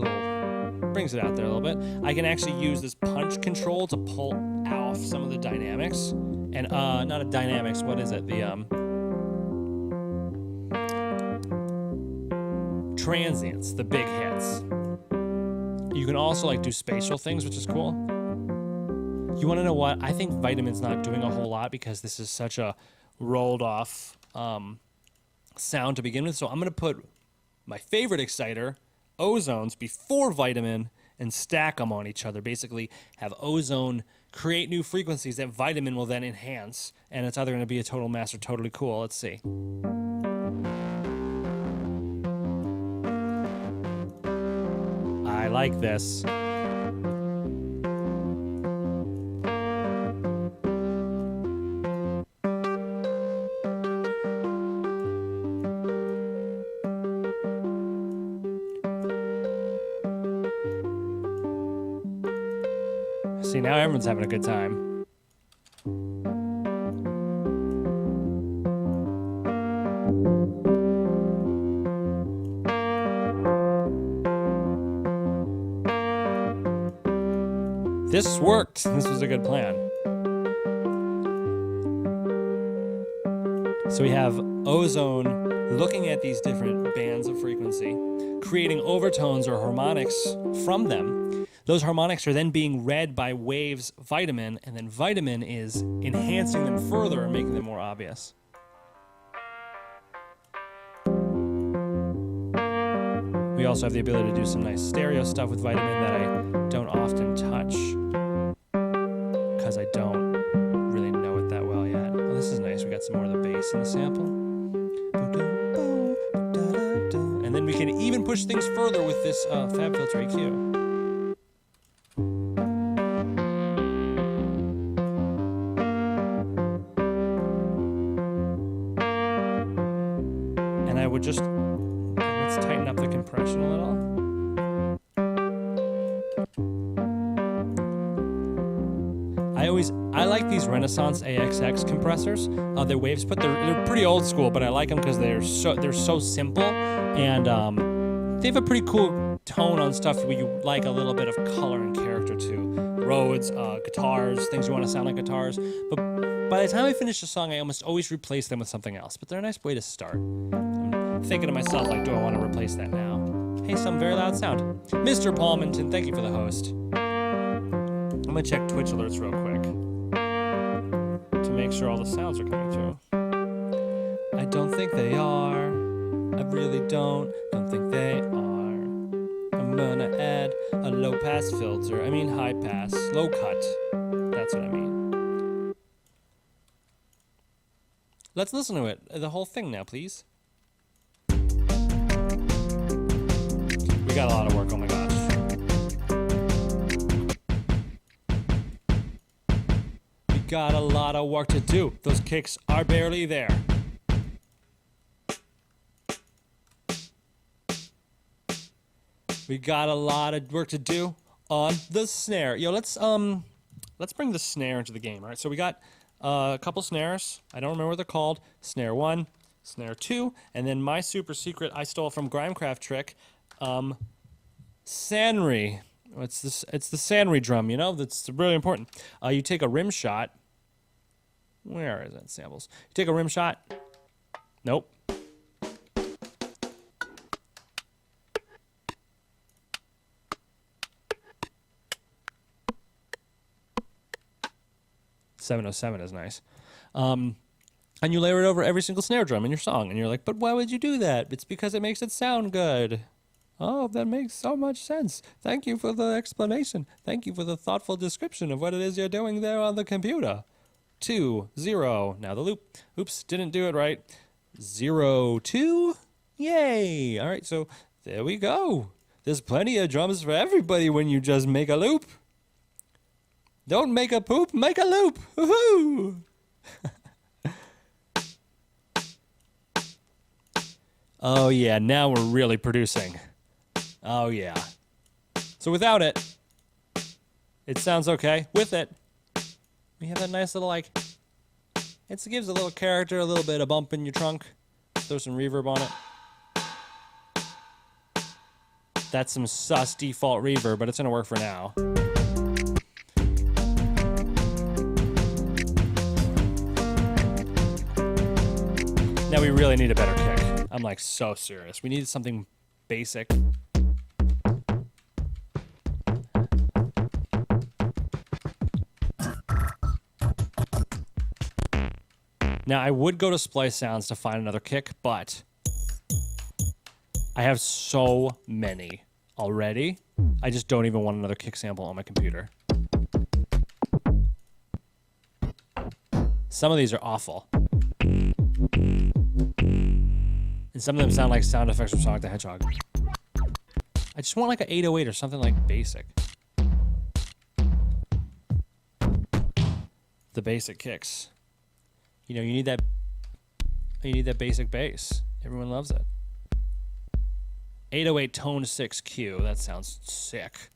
brings it out there a little bit. I can actually use this punch control to pull off some of the dynamics. And not a dynamics, what is it? The transients, the big hits. You can also like do spatial things, which is cool. You want to know what? I think Vitamin's not doing a whole lot because this is such a rolled off sound to begin with. So I'm going to put my favorite exciter, Ozones, before Vitamin and stack them on each other. Basically have Ozone create new frequencies that Vitamin will then enhance, and it's either going to be a total mess or totally cool. Let's see. I like this. See, now everyone's having a good time. This worked. This was a good plan. So we have Ozone looking at these different bands of frequency, creating overtones or harmonics from them. Those harmonics are then being read by Waves Vitamin, and then Vitamin is enhancing them further and making them more obvious. We also have the ability to do some nice stereo stuff with Vitamin that I don't often touch because I don't really know it that well yet. Oh, this is nice. We got some more of the bass in the sample. And then we can even push things further with this FabFilter EQ. And I would just, let's tighten up the compression a little. I like these Renaissance AXX compressors. They're Waves, but they're pretty old school, but I like them because they're so simple, and they have a pretty cool tone on stuff where you like a little bit of color and character to Rhodes, guitars, things you want to sound like guitars. But by the time I finish a song, I almost always replace them with something else. But they're a nice way to start. I'm thinking to myself, like, do I want to replace that now? Hey, some very loud sound. Mr. Palminton, thank you for the host. I'm going to check Twitch alerts real quick to make sure all the sounds are coming through. I don't think they are. I really don't think they are. I'm going to add a low pass filter. I mean high pass. Low cut. That's what I mean. Let's listen to it. The whole thing now, please. We got a lot of work, oh my gosh. We got a lot of work to do. Those kicks are barely there. We got a lot of work to do on the snare. Yo, let's bring the snare into the game, all right? So we got a couple snares. I don't remember what they're called. Snare 1, snare 2, and then my super secret I stole from Grimecraft trick. Sanry. It's the Sanry drum, you know? That's really important. You take a rim shot. Where is it? Samples. You take a rim shot. Nope. .707 is nice. And you layer it over every single snare drum in your song. And you're like, but why would you do that? It's because it makes it sound good. Oh, that makes so much sense. Thank you for the explanation. Thank you for the thoughtful description of what it is you're doing there on the computer. 2, 0. Now the loop. Oops, didn't do it right. 0, 2. Yay! All right, so there we go. There's plenty of drums for everybody when you just make a loop. Don't make a poop, make a loop. Woohoo! Oh yeah, now we're really producing. Oh yeah. So without it, it sounds okay. With it, we have that nice little like, it gives a little character, a little bit of bump in your trunk. Throw some reverb on it. That's some sus default reverb, but it's gonna work for now. Now we really need a better kick. I'm like so serious. We need something basic. Now I would go to Splice Sounds to find another kick, but I have so many already. I just don't even want another kick sample on my computer. Some of these are awful. And some of them sound like sound effects from Sonic the Hedgehog. I just want like an 808 or something like basic. The basic kicks. You know, you need that basic bass. Everyone loves it. 808 tone 6Q. That sounds sick.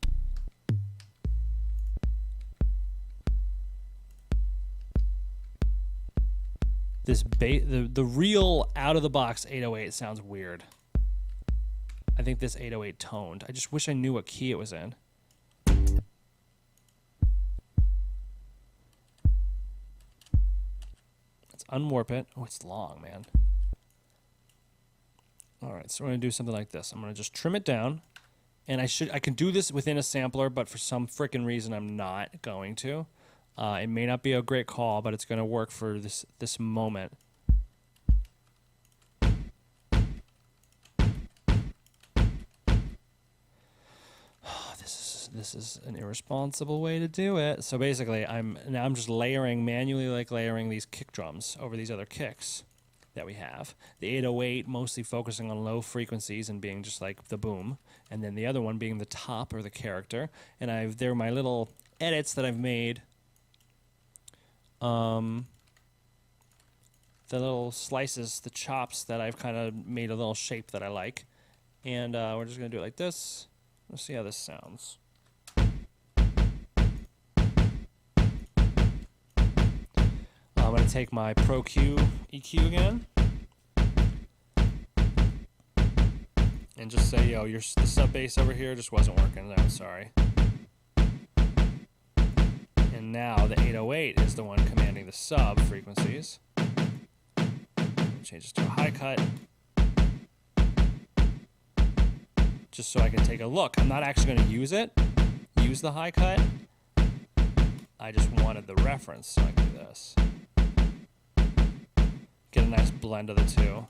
This the real out of the box 808 sounds weird. I think this 808 toned. I just wish I knew what key it was in. Let's unwarp it. Oh, it's long, man. All right, so we're gonna do something like this. I'm gonna just trim it down, and I can do this within a sampler, but for some frickin' reason I'm not going to. It may not be a great call, but it's going to work for this moment. This is an irresponsible way to do it. So basically, I'm just manually layering these kick drums over these other kicks that we have. The 808 mostly focusing on low frequencies and being just like the boom, and then the other one being the top or the character. And there are my little edits that I've made. The little slices, the chops that I've kind of made a little shape that I like. And we're just going to do it like this. Let's see how this sounds. I'm going to take my Pro Q EQ again. And just say, yo, the sub bass over here just wasn't working. I'm sorry. And now the 808 is the one commanding the sub frequencies. Change this to a high cut. Just so I can take a look. I'm not actually going to use the high cut. I just wanted the reference, so I can do this. Get a nice blend of the two.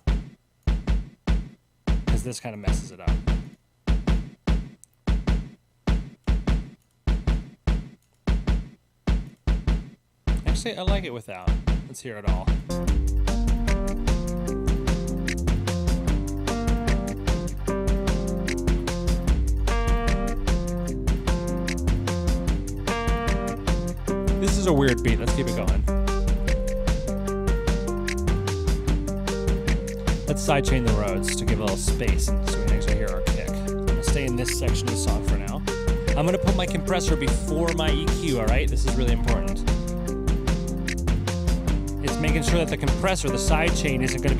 Because this kind of messes it up. Actually, I like it without. Let's hear it all. This is a weird beat. Let's keep it going. Let's sidechain the Rhodes to give a little space so we can actually hear our kick. I'm going to stay in this section of the song for now. I'm going to put my compressor before my EQ, all right? This is really important. It's making sure that the compressor, the sidechain, isn't going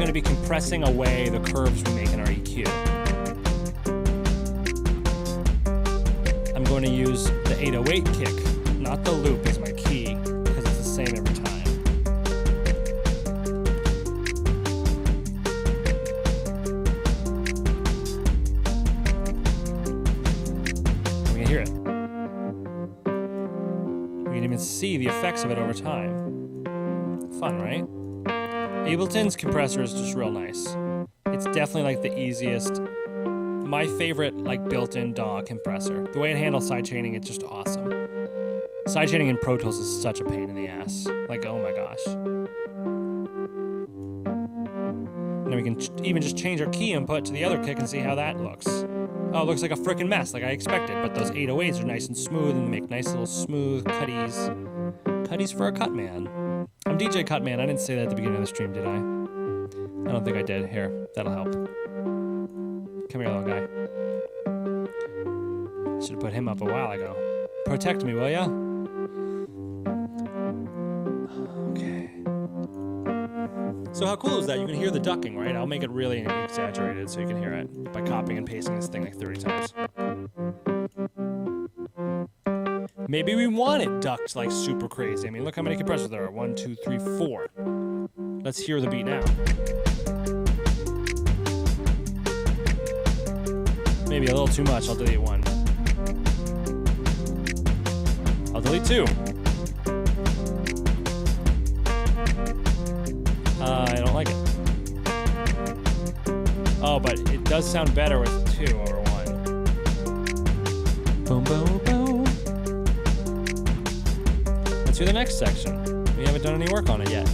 to be compressing away the curves we make in our EQ. I'm going to use the 808 kick, not the loop as my key, because it's the same every time. We can hear it. We can even see the effects of it over time. Fun, right? Ableton's compressor is just real nice. It's definitely like the easiest my favorite like built-in DAW compressor. The way it handles sidechaining, it's just awesome. Sidechaining in Pro Tools is such a pain in the ass. Like, oh my gosh. And we can even just change our key input to the other kick and see how that looks. Oh, it looks like a freaking mess, like I expected. But those 808s are nice and smooth and make nice little smooth cutties. Cutties for a Cutman. I'm DJ Cutman. I didn't say that at the beginning of the stream, did I? I don't think I did. Here, that'll help. Come here, little guy. Should have put him up a while ago. Protect me, will ya? Okay. So how cool is that? You can hear the ducking, right? I'll make it really exaggerated so you can hear it by copying and pasting this thing like 30 times. Maybe we want it ducked like super crazy. I mean, look how many compressors there are. 1, 2, 3, 4. Let's hear the beat now. Maybe a little too much. I'll delete 1. I'll delete 2. I don't like it. Oh, but it does sound better with 2 over 1. Boom, boom, boom. Let's hear the next section. We haven't done any work on it yet.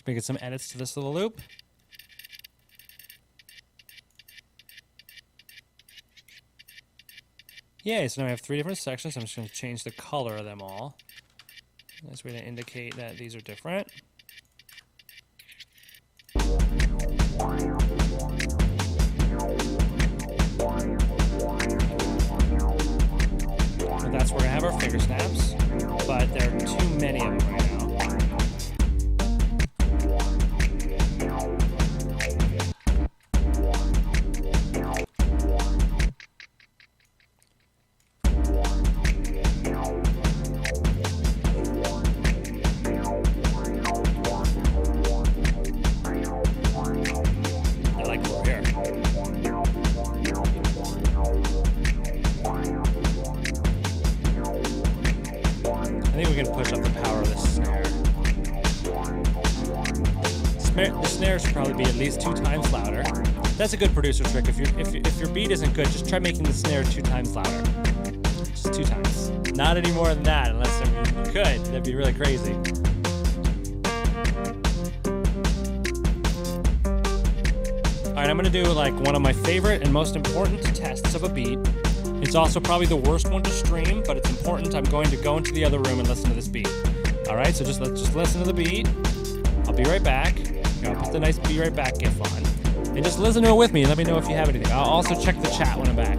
Making some edits to this little loop. Yay, so now I have 3 different sections. I'm just going to change the color of them all. Nice way to indicate that these are different. So that's where we're going to have our finger snaps, but there are too many of them right now. The snare should probably be at least 2 times louder. That's a good producer trick. If your beat isn't good, just try making the snare 2 times louder. Just 2 times. Not any more than that, unless you could. That'd be really crazy. All right, I'm gonna do like one of my favorite and most important tests of a beat. It's also probably the worst one to stream, but it's important. I'm going to go into the other room and listen to this beat. All right, so let's just listen to the beat. I'll be right back. I'll put the nice be right back gif on. And just listen to it with me and let me know if you have anything. I'll also check the chat when I'm back.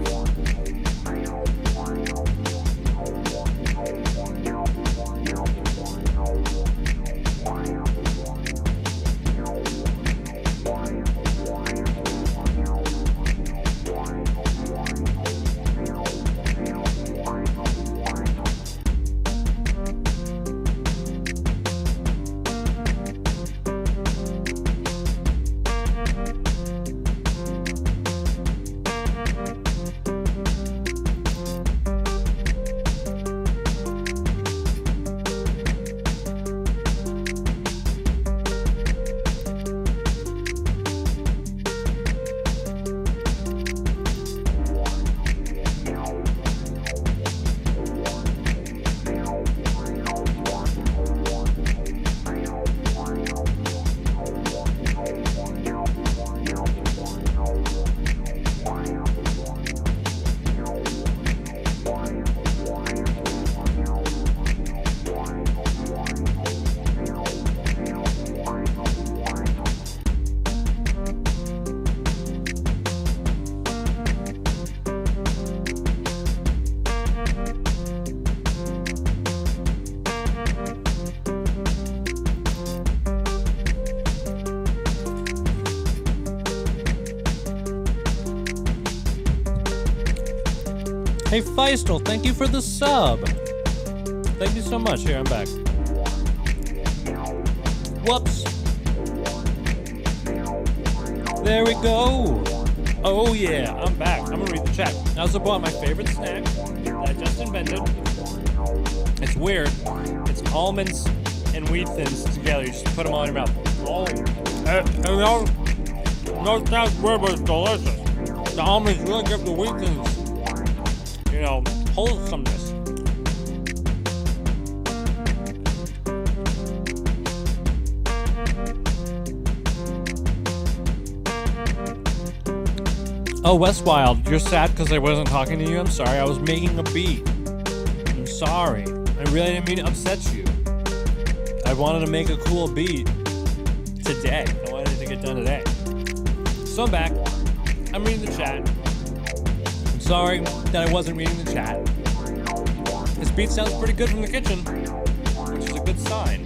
Hey, Feistel, thank you for the sub. Thank you so much. Here, I'm back. Whoops. There we go. Oh, yeah, I'm back. I'm going to read the chat. I also bought my favorite snack that I just invented. It's weird. It's almonds and wheat thins together. You just put them all in your mouth. Oh, no, that's weird, but it's delicious. The almonds really give the wheat thins, you know, wholesomeness. Oh, Westwild, you're sad because I wasn't talking to you? I'm sorry, I was making a beat. I'm sorry. I really didn't mean to upset you. I wanted to make a cool beat today. I wanted it to get done today. So I'm back. I'm reading the chat. I'm sorry that I wasn't reading the chat. This beat sounds pretty good from the kitchen, which is a good sign.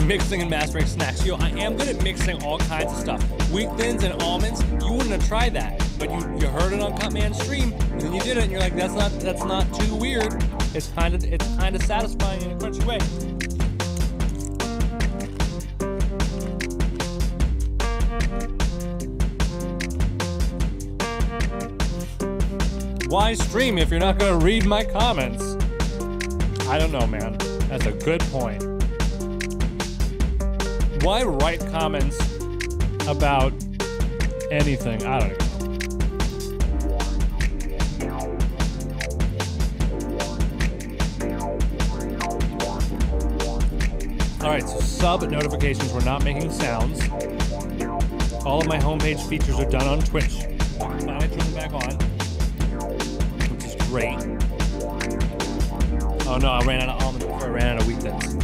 Mixing and mastering snacks. Yo, I am good at mixing all kinds of stuff. Wheat thins and almonds, you wouldn't have tried that. But you heard it on Cutman's stream, and then you did it, and you're like, that's not too weird. It's kind of satisfying in a crunchy way. Why stream if you're not gonna read my comments? I don't know, man. That's a good point. Why write comments about anything? I don't know. Alright, so sub notifications. We're not making sounds. All of my homepage features are done on Twitch. I can finally turn them back on, which is great. Oh no, I ran out of almonds before I ran out of wheat thins.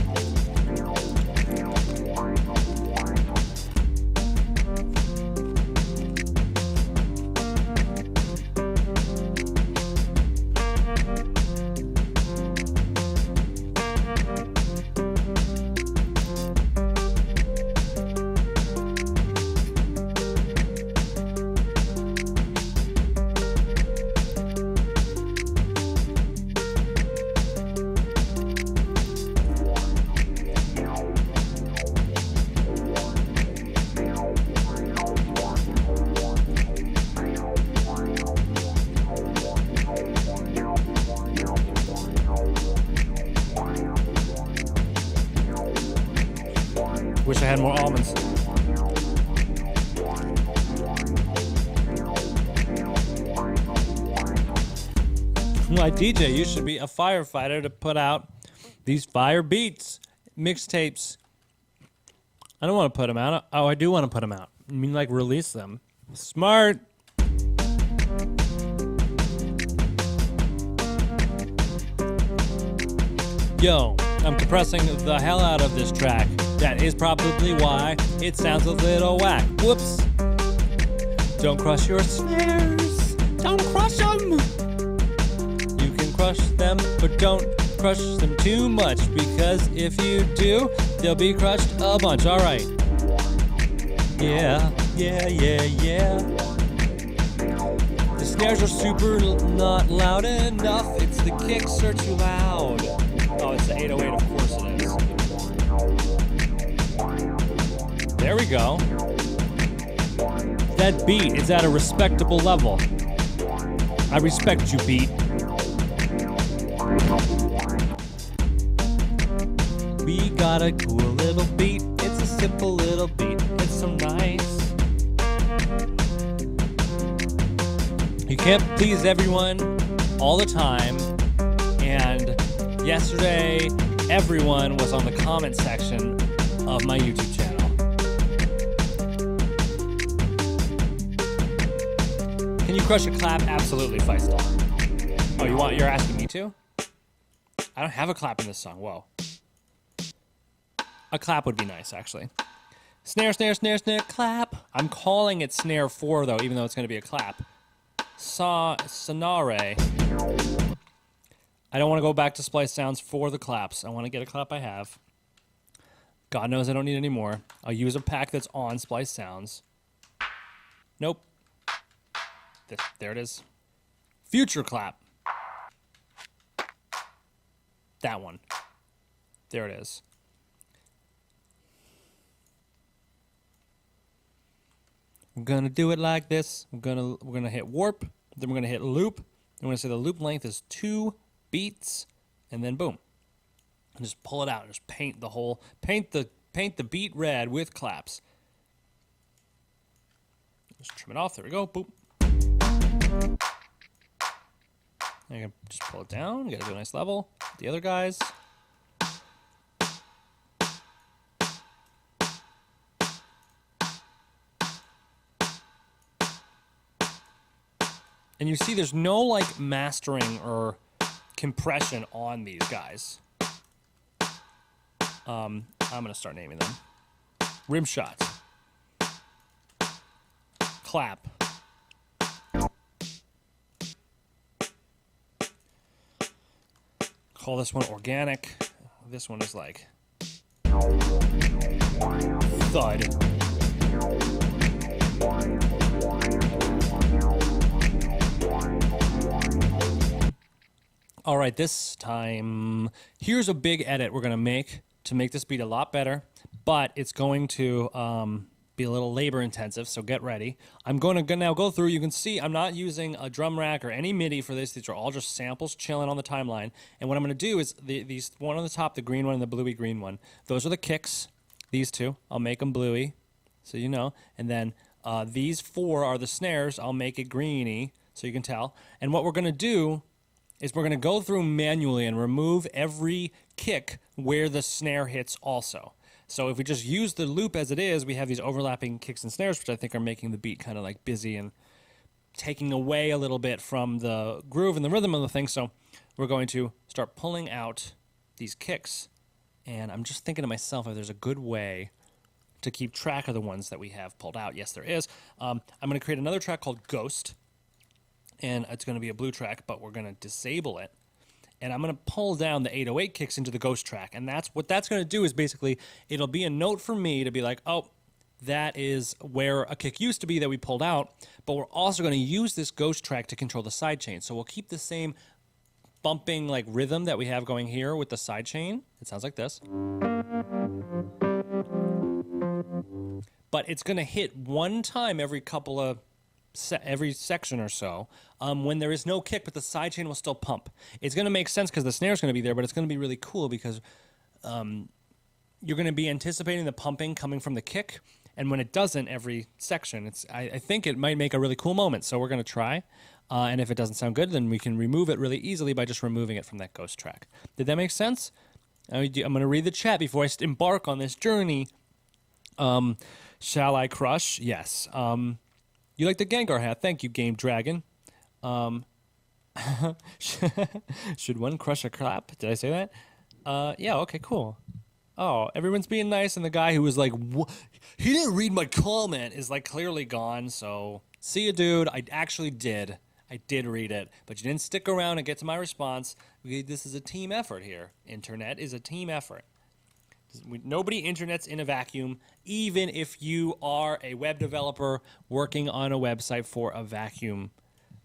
Wish I had more almonds. Like DJ, you should be a firefighter to put out these fire beats, mixtapes. I don't want to put them out. Oh, I do want to put them out. I mean, like, release them. Smart. Yo, I'm compressing the hell out of this track. That is probably why it sounds a little whack. Whoops. Don't crush your snares. Don't crush them. You can crush them, but don't crush them too much, because if you do, they'll be crushed a bunch. All right. Yeah. The snares are super not loud enough. It's the kicks are too loud. Oh, it's the 808, of course it is. There we go. That beat is at a respectable level. I respect you, beat. We got a cool little beat. It's a simple little beat. It's so nice. You can't please everyone all the time. And yesterday, everyone was on the comment section of my YouTube channel. Can you crush a clap? Absolutely, Feistel. Oh, you're asking me to? I don't have a clap in this song. Whoa. A clap would be nice, actually. Snare, snare, snare, snare, clap. I'm calling it snare 4, though, even though it's going to be a clap. Sonare. I don't want to go back to splice sounds for the claps. I want to get a clap I have. God knows I don't need any more. I'll use a pack that's on splice sounds. Nope. There it is. Future clap. That one. There it is. We're gonna do it like this. We're gonna hit warp, then we're gonna hit loop. And we're gonna say the loop length is 2 beats, and then boom. And just pull it out and just paint the beat red with claps. Just trim it off. There we go. Boop. And you can just pull it down. You gotta do a nice level. The other guys. And you see there's no like mastering or compression on these guys. I'm gonna start naming them. Rim shot. Clap. Call this one organic. This one is like thud. All right, this time, here's a big edit we're going to make this beat a lot better, but it's going to be a little labor intensive, so get ready. I'm going to now go through. You can see I'm not using a drum rack or any MIDI for this. These are all just samples chilling on the timeline. And what I'm going to do is these one on the top, the green one and the bluey green one, those are the kicks, these two. I'll make them bluey, so you know. And then these 4 are the snares. I'll make it greeny, so you can tell. And what we're going to do is we're going to go through manually and remove every kick where the snare hits also. So if we just use the loop as it is, we have these overlapping kicks and snares, which I think are making the beat kind of like busy and taking away a little bit from the groove and the rhythm of the thing. So we're going to start pulling out these kicks. And I'm just thinking to myself if there's a good way to keep track of the ones that we have pulled out. Yes, there is. I'm going to create another track called Ghost. And it's going to be a blue track, but we're going to disable it. And I'm going to pull down the 808 kicks into the Ghost track. And that's what that's going to do is basically, it'll be a note for me to be like, oh, that is where a kick used to be that we pulled out. But we're also going to use this Ghost track to control the sidechain. So we'll keep the same bumping like rhythm that we have going here with the sidechain. It sounds like this. But it's going to hit one time every couple of every section or so when there is no kick, but the sidechain will still pump. It's going to make sense because the snare is going to be there, but it's going to be really cool because you're going to be anticipating the pumping coming from the kick, and when it doesn't every section, I think it might make a really cool moment. So we're going to try, and if it doesn't sound good, then we can remove it really easily by just removing it from that Ghost track. Did that make sense? I'm going to read the chat before I embark on this journey. Shall I crush? Yes. You like the Gengar hat? Thank you, Game Dragon. Should one crush a clap? Did I say that? Yeah, okay, cool. Oh, everyone's being nice, and the guy who was like, he didn't read my comment, is like clearly gone, so see you, dude. I actually did. I did read it, but you didn't stick around and get to my response. This is a team effort here. Internet is a team effort. Nobody internets in a vacuum, even if you are a web developer working on a website for a vacuum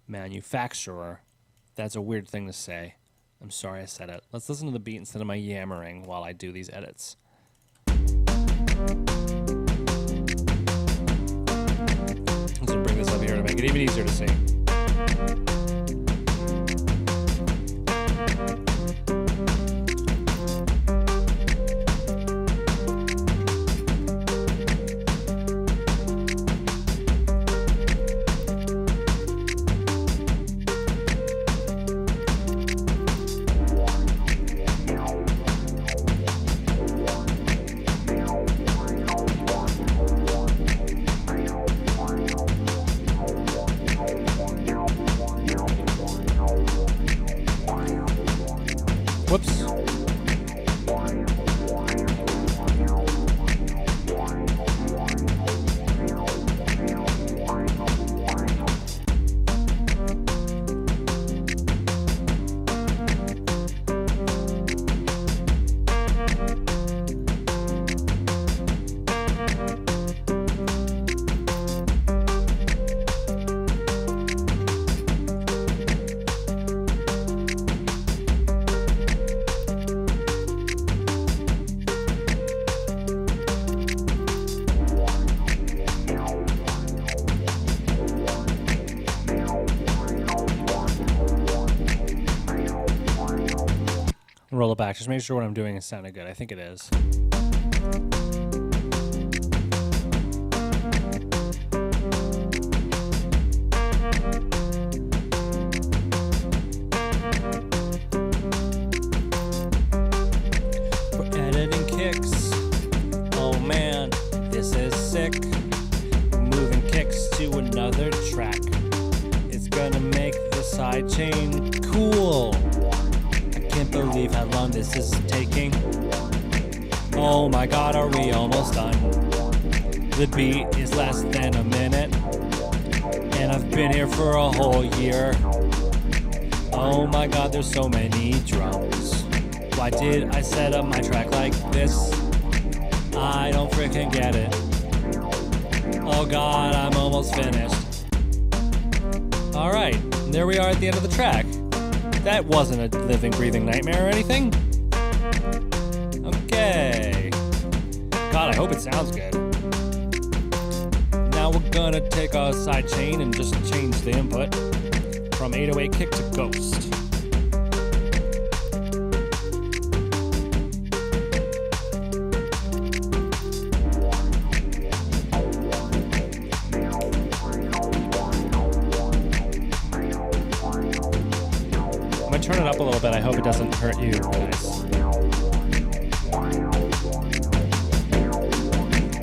manufacturer. That's a weird thing to say. I'm sorry I said it. Let's listen to the beat instead of my yammering while I do these edits. Let's bring this up here to make it even easier to see. Whoops. Roll it back. Just make sure what I'm doing is sounding good. I think it is. We're editing kicks. Oh man, this is sick. We're moving kicks to another track. It's gonna make the sidechain cool. Can't believe how long this is taking. Oh my god, are we almost done? The beat is less than a minute, and I've been here for a whole year. Oh my god, there's so many drums. Why did I set up my track like this? I don't freaking get it. Oh god, I'm almost finished. Alright, there we are at the end of the track. That wasn't a living, breathing nightmare or anything. Okay. God, I hope it sounds good. Now we're gonna take a side chain and just change the input from 808 kick to ghost. Turn it up a little bit. I hope it doesn't hurt you guys.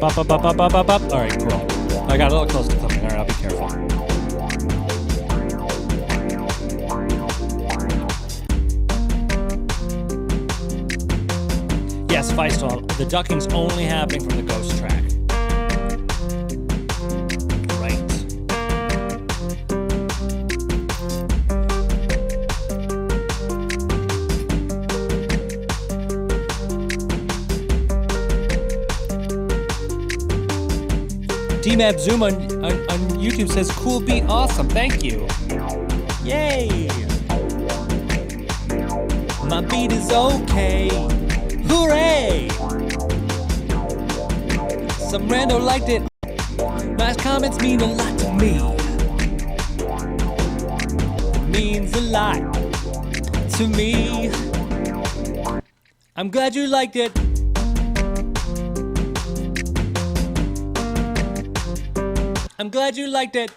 Bop, bop, bop, bop, bop, bop, bop. All right, cool. I got a little close to clipping. All right, I'll be careful. Yes, Feistel. The ducking's only happening from the ghost track. DMAP Zoom on YouTube says, cool beat, awesome, thank you. Yay! My beat is okay. Hooray! Some rando liked it. Nice comments mean a lot to me. It means a lot to me. I'm glad you liked it. I'm glad you liked it.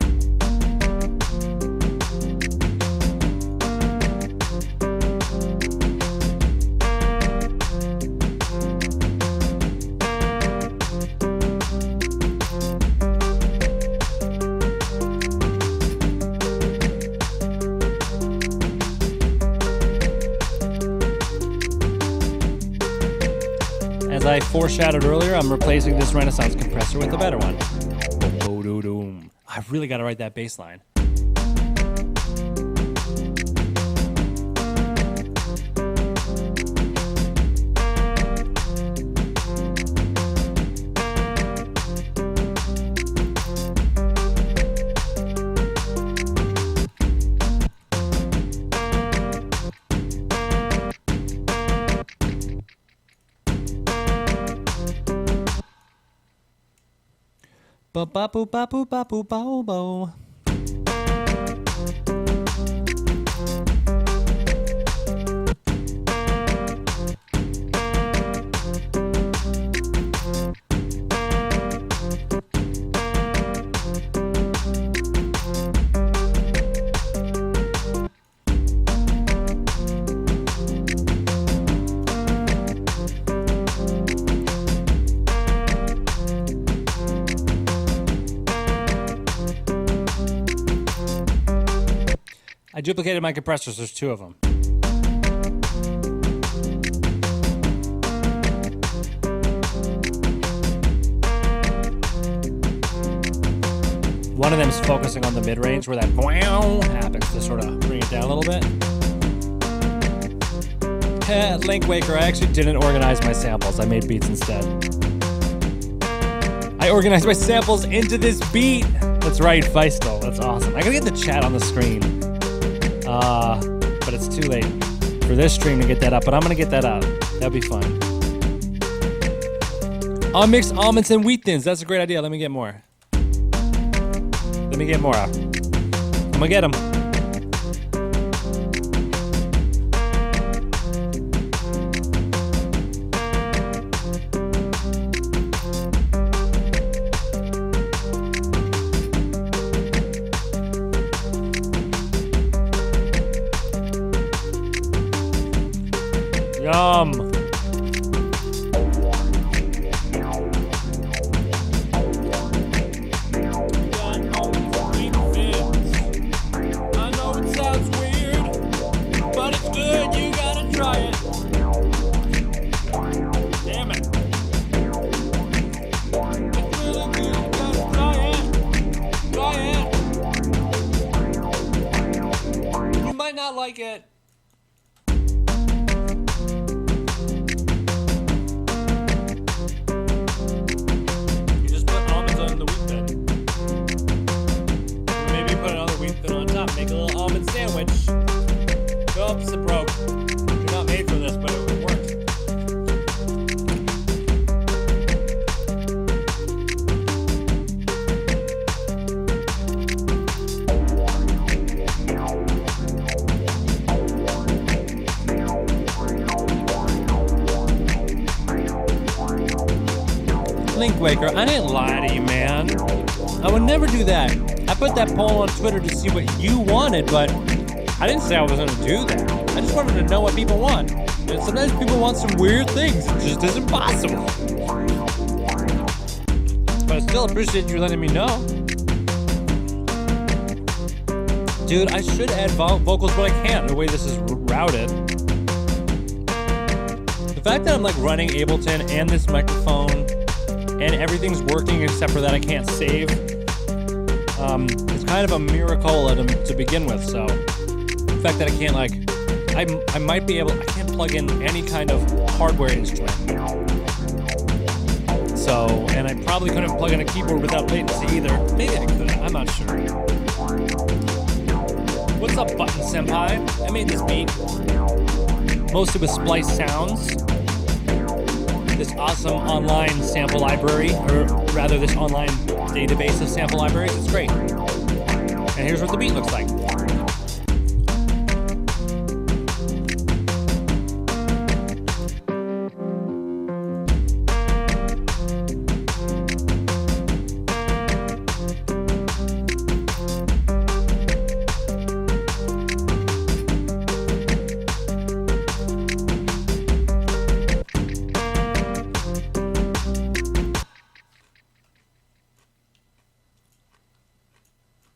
As I foreshadowed earlier, I'm replacing this Renaissance compressor with a better one. I really got to write that bass line. Ba ba boo ba boo ba boo bo bo. I duplicated my compressors, there's two of them. One of them is focusing on the mid-range where that wow happens to sort of bring it down a little bit. Link Waker, I actually didn't organize my samples. I made beats instead. I organized my samples into this beat. That's right, Feistel. That's awesome. I gotta get the chat on the screen. But it's too late for this stream to get that up. But I'm gonna get that up. That'd be fun. I'll mix almonds and wheat thins. That's a great idea. Let me get more. Let me get more. I'm gonna get them. Yum. I know it sounds weird, but it's good. You gotta try it. Damn it. It's really good. You gotta try it. Try it. You might not like it. You just put almonds on the wheat thin. Maybe put another wheat thin on top. Make a little almond sandwich. Oops, it broke. You're not made for this, but it worked. Link Waker, I didn't lie to you, man. I would never do that. I put that poll on Twitter to see what you wanted, but I didn't say I was going to do that. I just wanted to know what people want. And sometimes people want some weird things. It just isn't possible. But I still appreciate you letting me know. Dude, I should add vocals, but I can't the way this is routed. The fact that I'm like running Ableton and this microphone and everything's working except for that I can't save, it's kind of a miracle to begin with. So the fact that I can't I might be able, I can't plug in any kind of hardware instrument. So, and I probably couldn't plug in a keyboard without latency either. Maybe I could, I'm not sure. What's up, Button Senpai? I made this beat mostly with Splice Sounds, this awesome online sample library, or rather this online database of sample libraries. It's great. And here's what the beat looks like.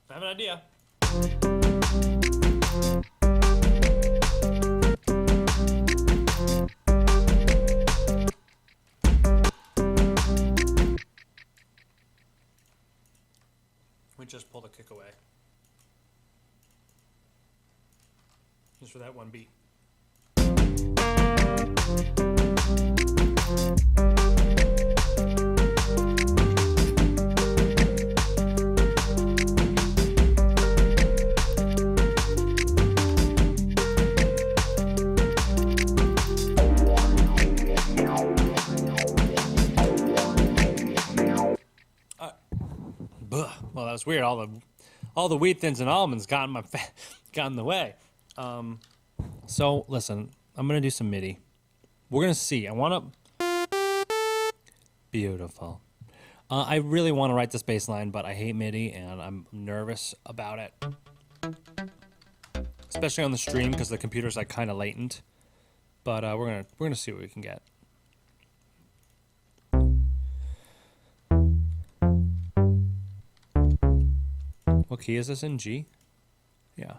I have an idea. We just pulled a kick away. Just for that one beat. Well, that was weird. All the wheat thins and almonds got in the way. So listen, I'm gonna do some MIDI. We're gonna see. I want to. Beautiful. I really want to write this bass line, but I hate MIDI and I'm nervous about it, especially on the stream because the computer's like kind of latent. But we're gonna see what we can get. What key is this in? G? Yeah.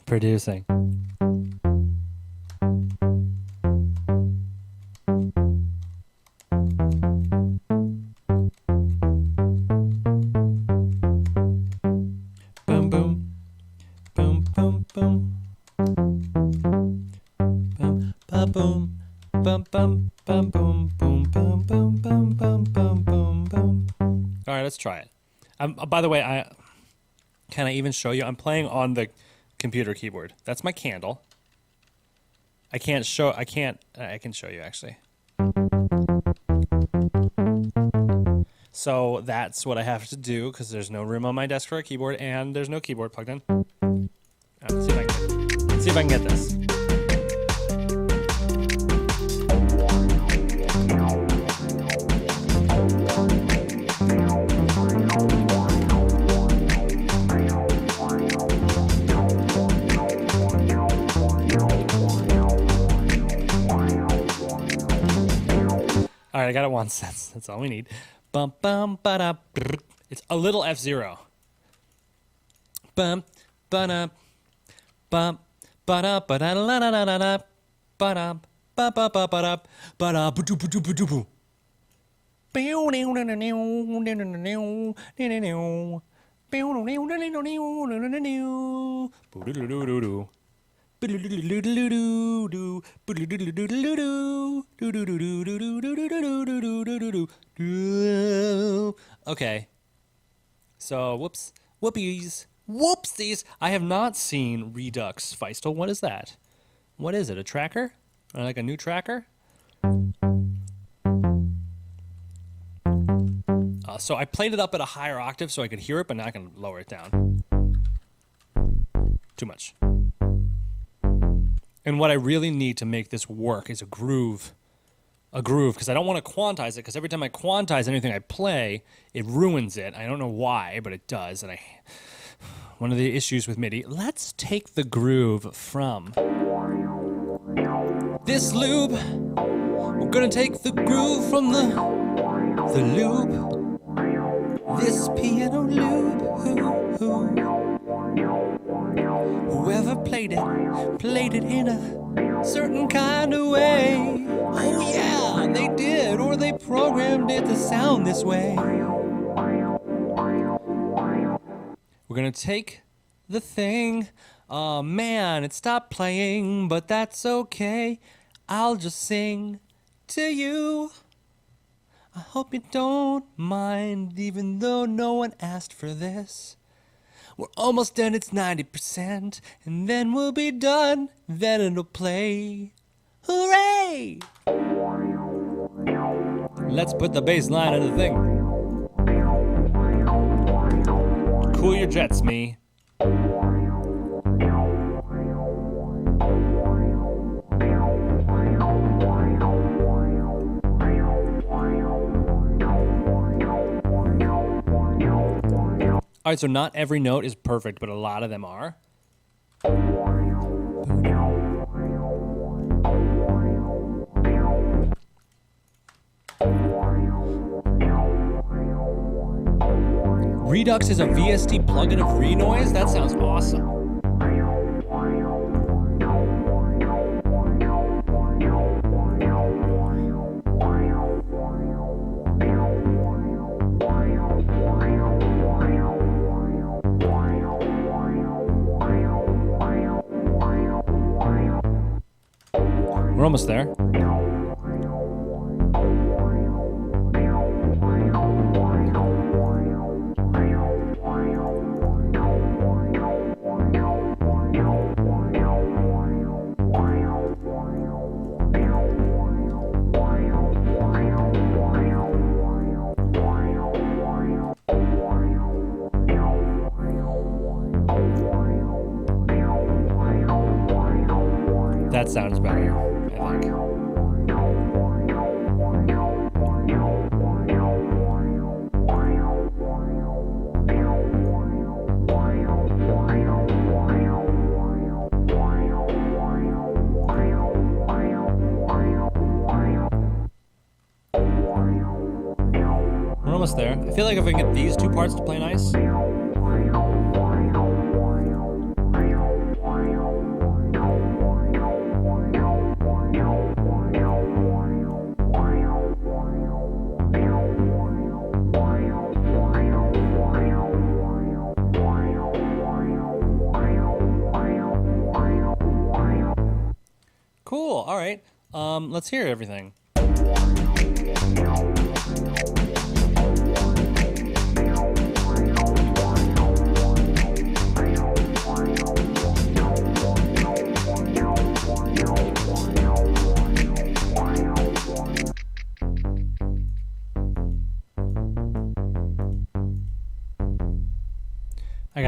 Producing. Boom, boom. Boom, boom, boom. Boom, ba boom. Bum, bum, bum, boom, boom, boom, boom, boom, boom, boom, boom, boom. All right, let's try it. By the way, can I even show you? I'm playing on the computer keyboard. That's my candle. I can show you actually. So that's what I have to do because there's no room on my desk for a keyboard and there's no keyboard plugged in. Let's see if I can get this. All right, I got it once. That's all we need. Bum bum ba da. It's a little F-Zero. Bum ba da. Bum ba da ba da la la la la la. Ba da ba ba ba ba da ba da ba do ba do ba do ba. Okay. So, whoopsies. I have not seen Redux Feistel. What is that? What is it? A tracker? Or like a new tracker? So I played it up at a higher octave so I could hear it, but now I can lower it down. Too much. And what I really need to make this work is a groove, because I don't want to quantize it, because every time I quantize anything I play, it ruins it. I don't know why, but it does. And one of the issues with MIDI, let's take the groove from this loop. We're gonna take the groove from the loop. This piano loop. Whoever played it in a certain kind of way. Oh yeah, they did, or they programmed it to sound this way. We're gonna take the thing. Oh man, it stopped playing, but that's okay. I'll just sing to you. I hope you don't mind, even though no one asked for this. We're almost done, it's 90%, and then we'll be done, then it'll play. Hooray! Let's put the bass line in the thing. Cool your jets, me. All right, so not every note is perfect, but a lot of them are. Redux is a VST plugin of Renoise? That sounds awesome. We're almost there. That sounds better, I think. We're almost there. I feel like if I can get these two parts to play nice. Cool. All right. Let's hear everything.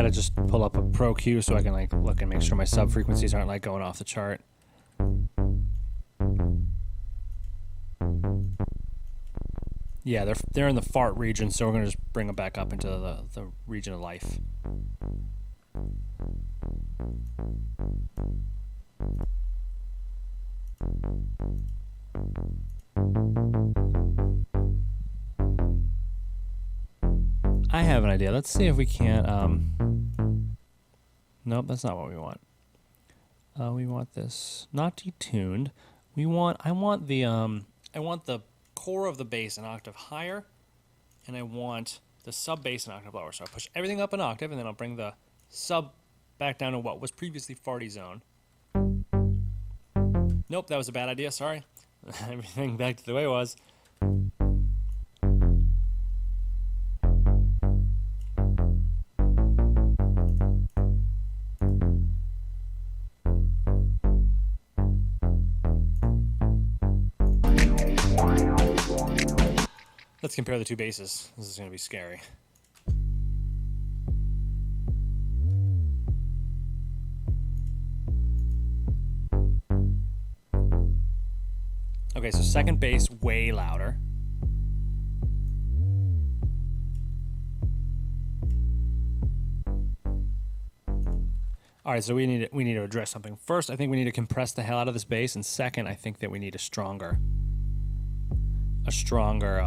to just pull up a Pro Q so I can like look and make sure my sub frequencies aren't like going off the chart. Yeah, they're in the fart region, so we're gonna just bring them back up into the region of life. I have an idea. Let's see if we can't. Nope, that's not what we want. We want this not detuned. I want the core of the bass an octave higher, and I want the sub bass an octave lower. So I push everything up an octave, and then I'll bring the sub back down to what was previously farty zone. Nope, that was a bad idea. Sorry. Everything back to the way it was. Let's compare the two basses. This is going to be scary. Okay, so second bass way louder. All right, so we need to address something. First, I think we need to compress the hell out of this bass, and second, I think that we need a stronger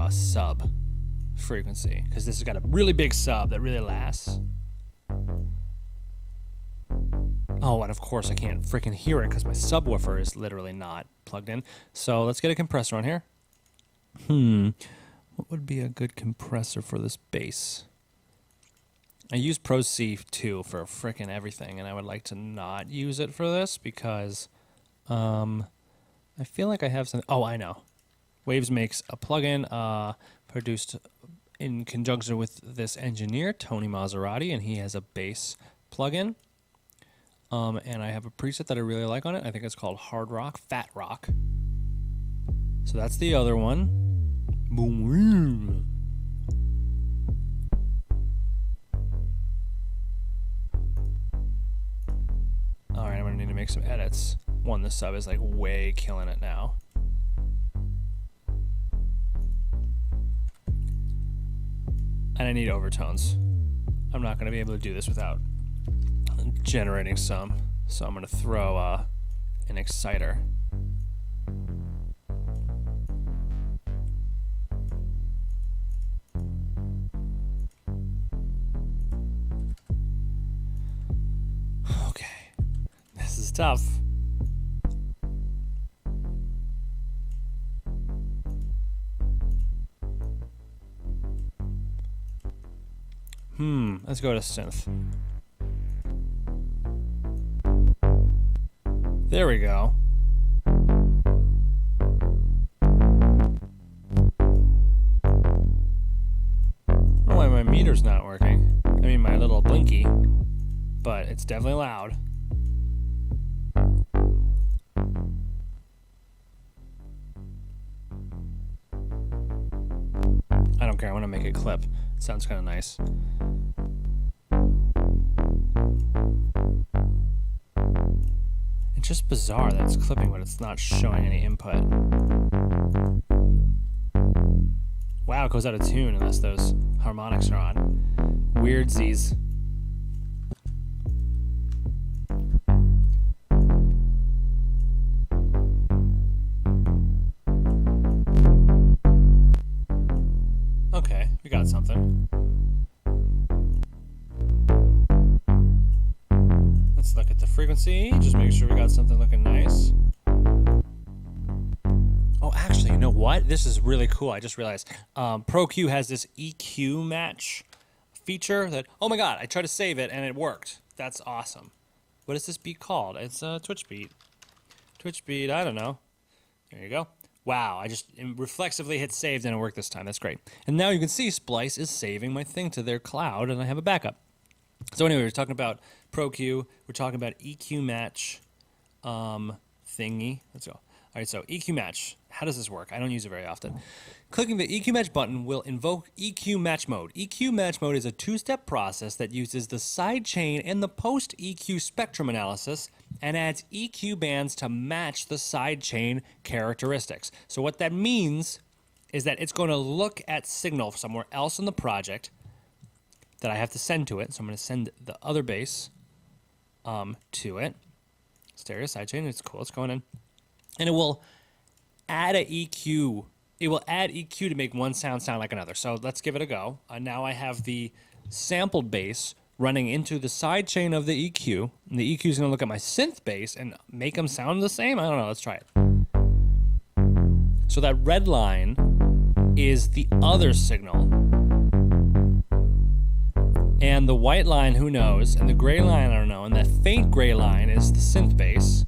sub frequency, because this has got a really big sub that really lasts. Oh, and of course I can't freaking hear it because my subwoofer is literally not plugged in. So let's get a compressor on here. What would be a good compressor for this bass? I use Pro C2 for freaking everything, and I would like to not use it for this because I feel like I have some. Oh, I know. Waves makes a plugin produced in conjunction with this engineer, Tony Maserati, and he has a bass plugin. And I have a preset that I really like on it. I think it's called Hard Rock, Fat Rock. So that's the other one. Boom. All right, I'm gonna need to make some edits. One, the sub is like way killing it now. And I need overtones. I'm not gonna be able to do this without generating some, so I'm going to throw an exciter. Okay, this is tough. Let's go to synth. There we go. I don't know why my meter's not working. I mean, my little blinky, but it's definitely loud. I don't care. I want to make a clip. It sounds kind of nice. It's just bizarre that it's clipping, but it's not showing any input. Wow, it goes out of tune unless those harmonics are on. Weirdsies. Okay, we got something. Let's look at the frequency, just make sure we got something looking nice. Oh, actually, you know what? This is really cool. I just realized Pro Q has this EQ match feature that, oh my god, I tried to save it and it worked. That's awesome. What is this beat called? It's a Twitch beat. Twitch beat, I don't know. There you go. Wow, I just reflexively hit saved and it worked this time. That's great. And now you can see Splice is saving my thing to their cloud and I have a backup. So anyway, we're talking about Pro Q. We're talking about EQ match thingy. Let's go. All right, so EQ match. How does this work? I don't use it very often. Clicking the EQ match button will invoke EQ match mode. EQ match mode is a two-step process that uses the sidechain and the post-EQ spectrum analysis and adds EQ bands to match the sidechain characteristics. So what that means is that it's going to look at signal somewhere else in the project that I have to send to it. So I'm going to send the other bass to it. Stereo sidechain, it's cool, it's going in. And it will add a EQ. It will add EQ to make one sound like another. So let's give it a go. Now I have the sampled bass running into the side chain of the EQ. And the EQ is going to look at my synth bass and make them sound the same. I don't know. Let's try it. So that red line is the other signal. And the white line, who knows? And the gray line, I don't know. And that faint gray line is the synth bass.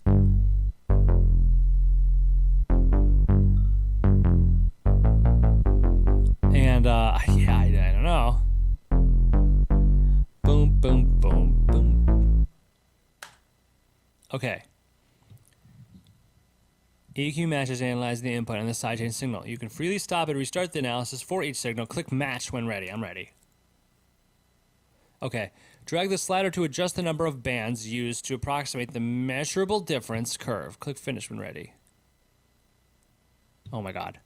And, yeah, I don't know. Boom, boom, boom, boom. Okay. EQ matches analyze the input and the sidechain signal. You can freely stop and restart the analysis for each signal. Click match when ready. I'm ready. Okay. Drag the slider to adjust the number of bands used to approximate the measurable difference curve. Click finish when ready. Oh my God.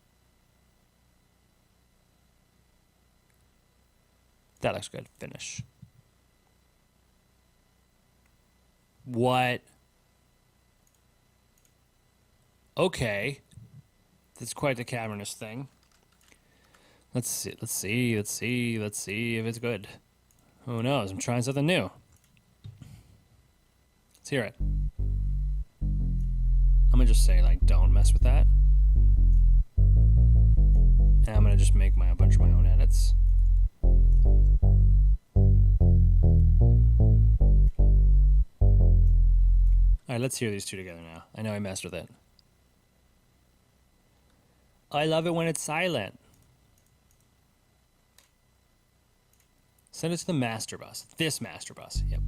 That looks good. Finish. What? Okay. That's quite the cavernous thing. Let's see if it's good. Who knows? I'm trying something new. Let's hear it. I'm gonna just say, like, don't mess with that. And I'm gonna just make a bunch of my own edits. Alright, let's hear these two together now. I know I messed with it. I love it when it's silent. Send it to the master bus. This master bus. Yep.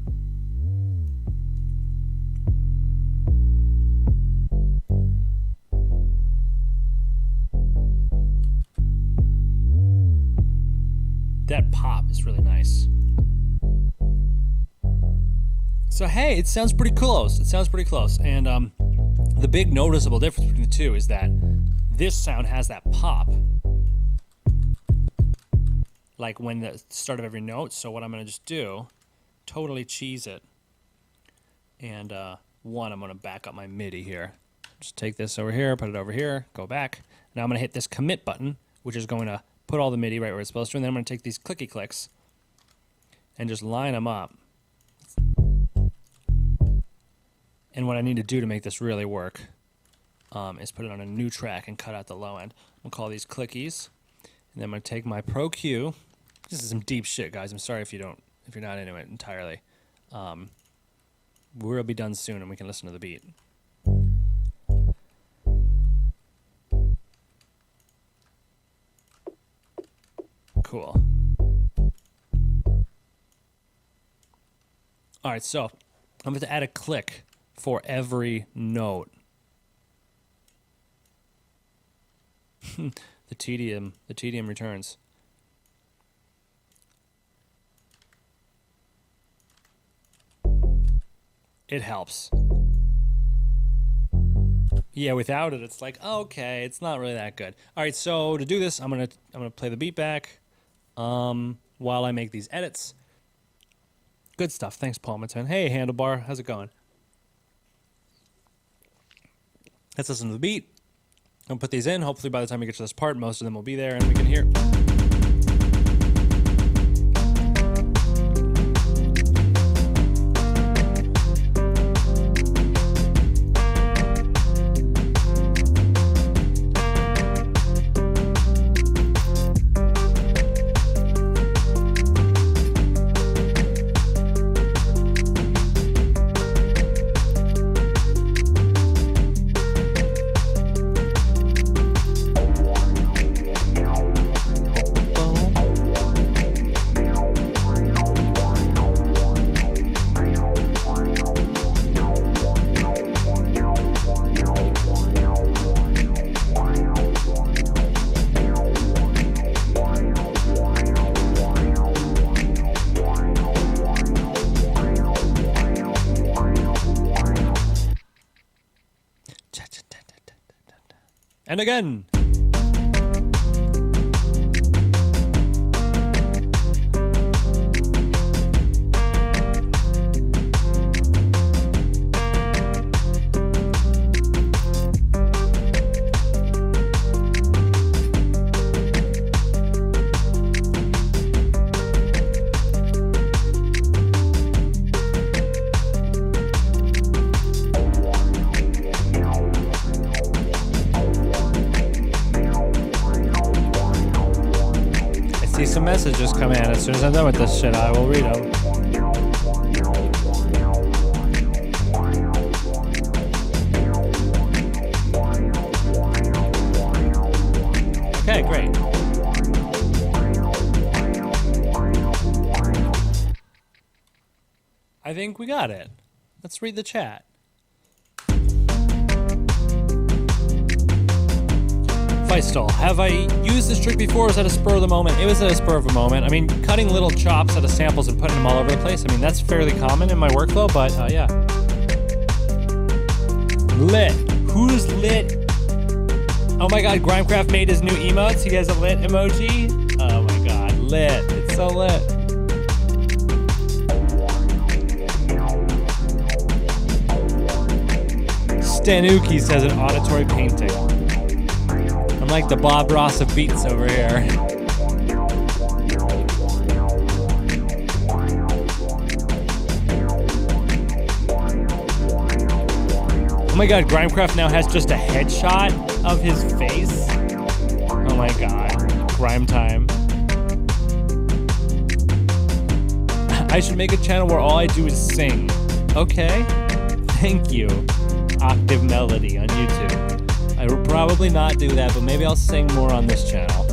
That pop is really nice. So hey, it sounds pretty close. And the big noticeable difference between the two is that this sound has that pop, like when the start of every note. So what I'm gonna just do, totally cheese it. And I'm gonna back up my MIDI here. Just take this over here, put it over here, go back. Now I'm gonna hit this commit button, which is going to put all the MIDI right where it's supposed to, and then I'm going to take these clicky clicks and just line them up. And what I need to do to make this really work is put it on a new track and cut out the low end. We'll call these clickies, and then I'm going to take my Pro Q. This is some deep shit, guys. I'm sorry if you're not into it entirely. We'll be done soon, and we can listen to the beat. Cool. All right, so I'm going to add a click for every note. the tedium returns. It helps. Yeah, without it, it's like, okay, it's not really that good. All right, so to do this, I'm gonna play the beat back while I make these edits. Good stuff. Thanks, Palmerton. Hey, Handlebar, how's it going? Let's listen to the beat. I'm gonna put these in. Hopefully, by the time we get to this part, most of them will be there, and we can hear. And again. Some messages come in. As soon as I'm done with this shit, I will read them. Okay, great. I think we got it. Let's read the chat. Feistal, have I used this trick before or was that a spur of the moment? It was at a spur of a moment. I mean, cutting little chops out of samples and putting them all over the place, I mean, that's fairly common in my workflow, but yeah. Lit. Who's lit? Oh my god, Grimecraft made his new emotes. He has a lit emoji. Oh my god, lit. It's so lit. Stanuki says an auditory painting. I'm like the Bob Ross of beats over here. Oh my god, Grimecraft now has just a headshot of his face. Oh my god, Grime time. I should make a channel where all I do is sing. Okay, thank you. Octave Melody on YouTube. I will probably not do that, but maybe I'll sing more on this channel.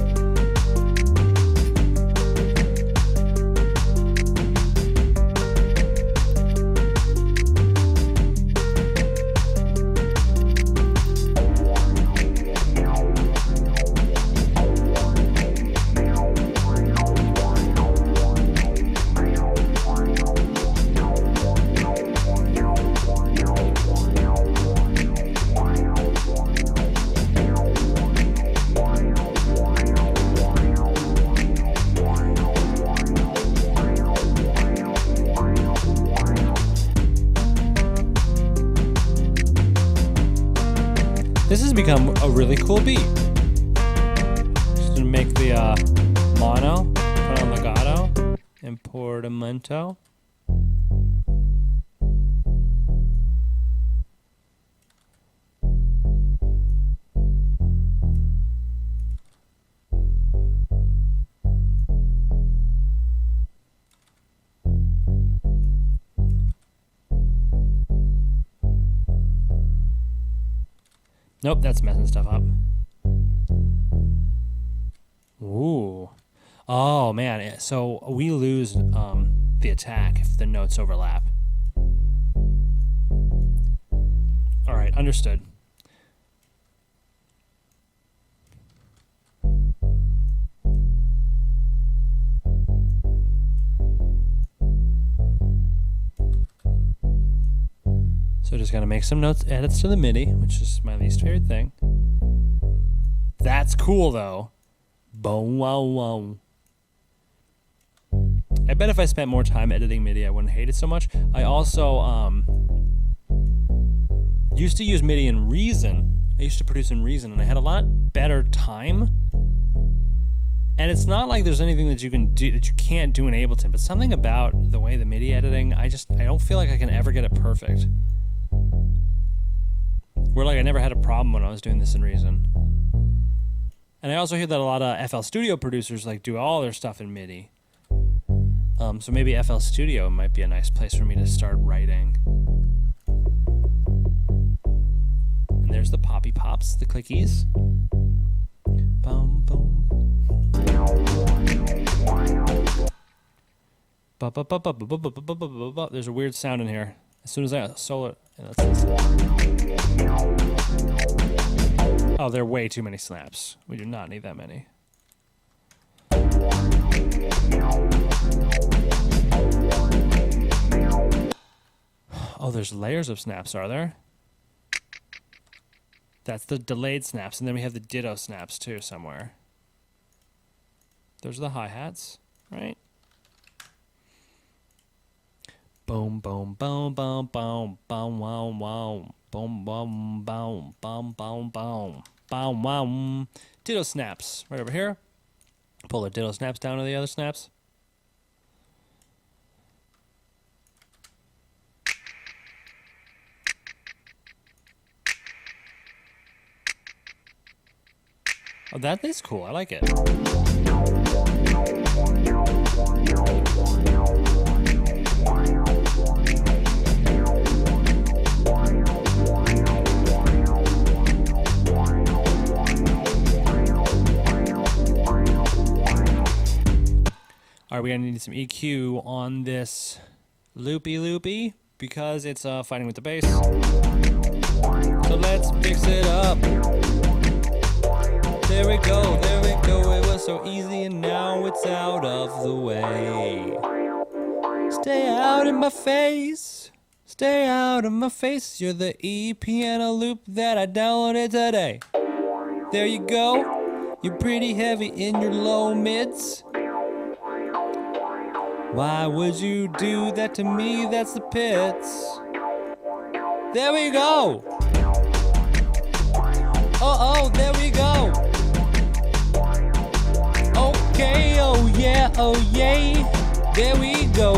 This has become a really cool beat. Just gonna make the mono, put on legato, and portamento. Nope, that's messing stuff up. Ooh. Oh, man. So we lose the attack if the notes overlap. All right, understood. So just gotta make some notes, edits to the MIDI, which is my least favorite thing. That's cool though. Boom, wow, wow. I bet if I spent more time editing MIDI, I wouldn't hate it so much. I also used to use MIDI in Reason. I used to produce in Reason, and I had a lot better time. And it's not like there's anything that you can do that you can't do in Ableton, but something about the way the MIDI editing, I don't feel like I can ever get it perfect. Where like I never had a problem when I was doing this in Reason. And I also hear that a lot of FL Studio producers like do all their stuff in MIDI. So maybe FL Studio might be a nice place for me to start writing. And there's the poppy pops, the clickies. Boom, boom. There's a weird sound in here. As soon as I solo it, let's listen. Oh, there are way too many snaps. We do not need that many. Oh, there's layers of snaps, are there? That's the delayed snaps, and then we have the ditto snaps too somewhere. Those are the hi-hats, right? Boom, boom, boom, boom, boom, boom, wow, wow, boom, boom, boom, boom, boom, boom, boom, wow. Ditto snaps, right over here. Pull the ditto snaps down to the other snaps. Oh, that is cool. I like it. All right, we're gonna need some EQ on this loopy because it's fighting with the bass. So let's fix it up. There we go, there we go. It was so easy and now it's out of the way. Stay out of my face. Stay out of my face. You're the E piano loop that I downloaded today. There you go. You're pretty heavy in your low mids. Why would you do that to me? That's the pits. There we go. Oh, there we go. Okay, oh yay. There we go.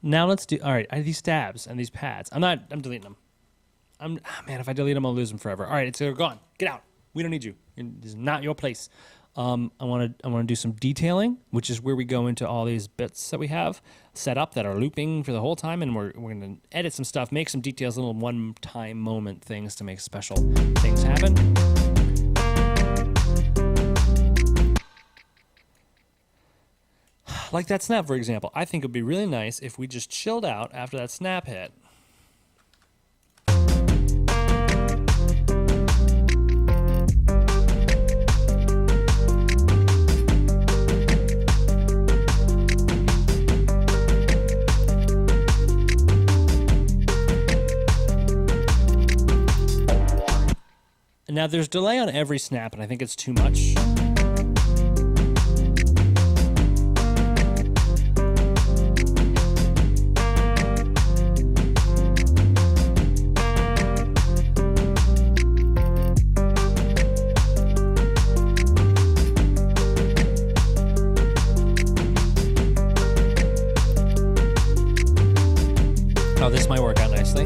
Now let's do, all right, these stabs and these pads. I'm deleting them. Man, if I delete them, I'll lose them forever. All right, they're gone. Get out. We don't need you. This is not your place. I want to do some detailing, which is where we go into all these bits that we have set up that are looping for the whole time, and we're going to edit some stuff, make some details, little one-time moment things to make special things happen. Like that snap, for example. I think it would be really nice if we just chilled out after that snap hit. And now there's delay on every snap, and I think it's too much. Oh, this might work out nicely.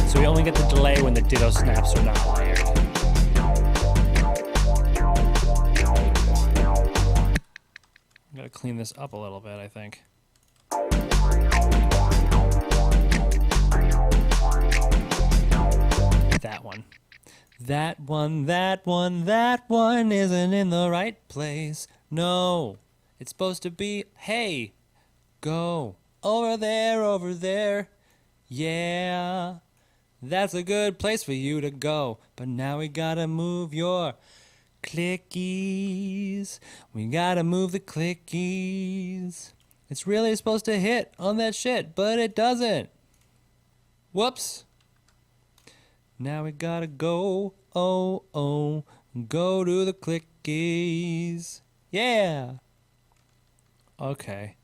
So we only get the delay when the ditto snaps are not layered. I'm gonna clean this up a little bit, I think. That one. That one isn't in the right place. No, it's supposed to be, hey, go over there. Yeah, that's a good place for you to go. But now we gotta move your clickies. We gotta move the clickies. It's really supposed to hit on that shit, but it doesn't. Whoops. Now we gotta go, go to the clickies. Yeah. Okay.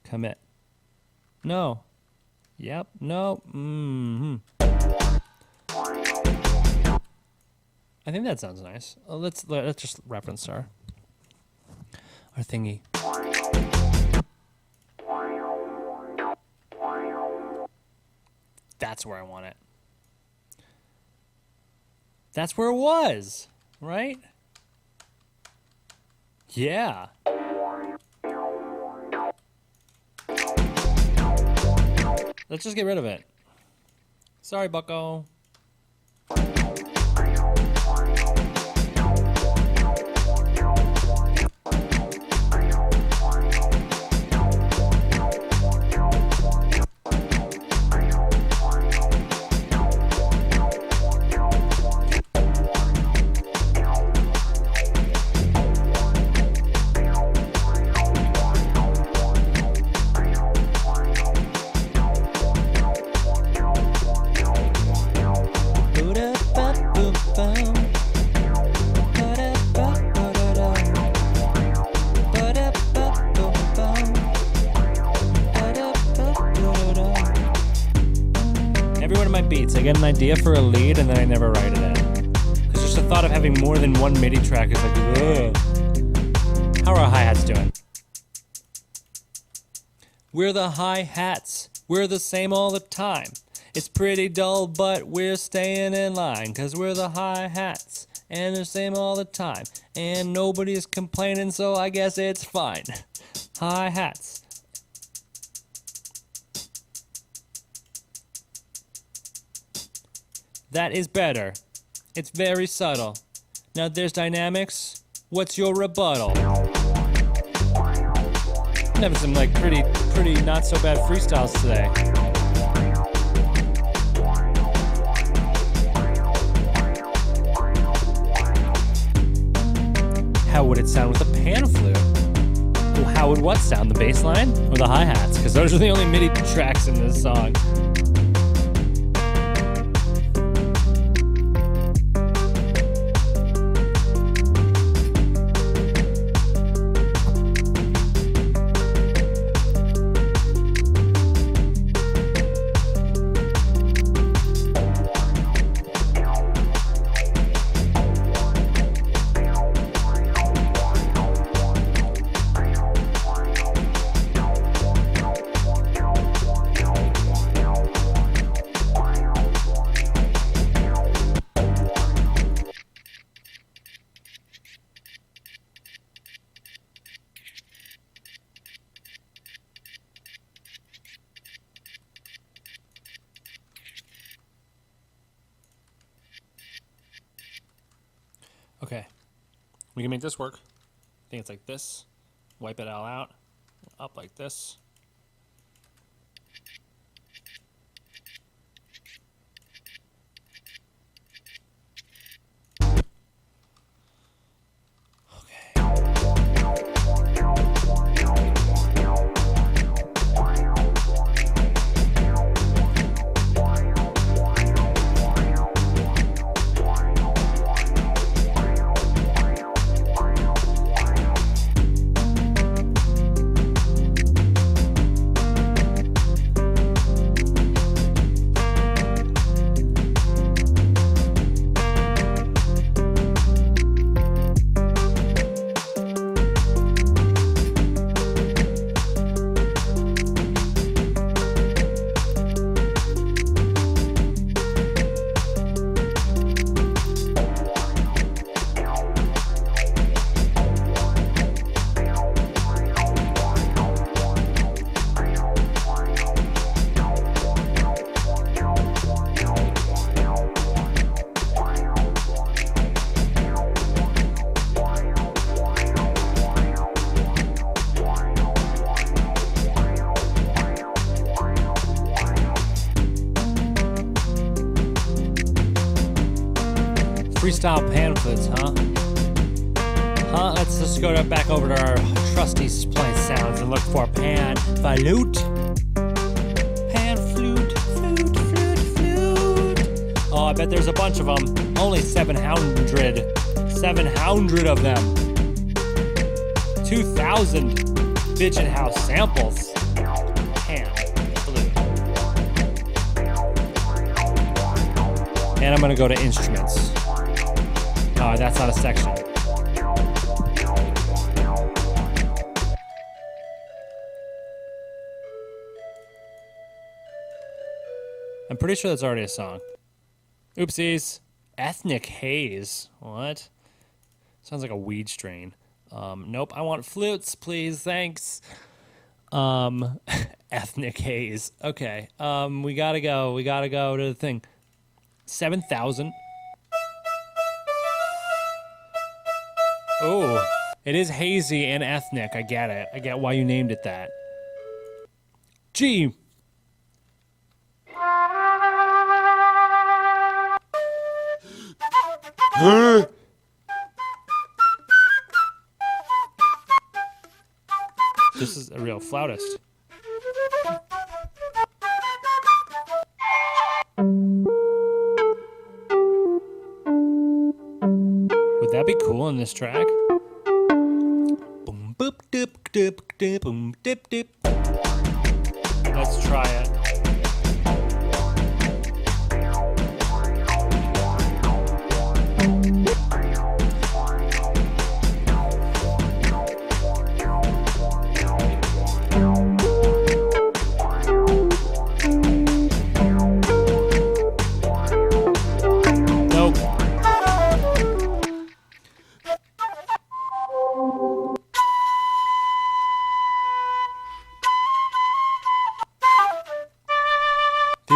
Commit. No. Yep. No. I think that sounds nice. Let's just reference our thingy. That's where I want it. That's where it was, right? Yeah. Let's just get rid of it. Sorry, bucko. I get an idea for a lead and then I never write it in. Because just the thought of having more than one MIDI track is like, ugh. How are our hi-hats doing? We're the hi-hats. We're the same all the time. It's pretty dull, but we're staying in line. Cause we're the hi-hats. And the same all the time. And nobody's complaining, so I guess it's fine. Hi-hats. That is better. It's very subtle. Now there's dynamics. What's your rebuttal? I'm having some like pretty not so bad freestyles today. How would it sound with a pan flute? Well, how would what sound? The bass line or the hi-hats? Because those are the only MIDI tracks in this song. Okay, we can make this work. I think it's like this. Wipe it all out. Up like this. Freestyle pan flutes, huh? Let's just go back over to our trusty playing sounds and look for pan flute. Pan flute, flute, flute, flute. Oh, I bet there's a bunch of them. Only 700. 700 of them. 2,000 Bitchin' House samples. Pan flute. And I'm gonna go to instruments. Oh, that's not a section. I'm pretty sure that's already a song. Oopsies. Ethnic Haze. What? Sounds like a weed strain. Nope, I want flutes, please, thanks. Ethnic Haze. Okay, we gotta go to the thing. 7,000. Oh, it is hazy and ethnic. I get it. I get why you named it that. G. This is a real flautist. Would that be cool in this track? Boom, boop, dip, dip, dip, boom, dip, dip. Let's try it.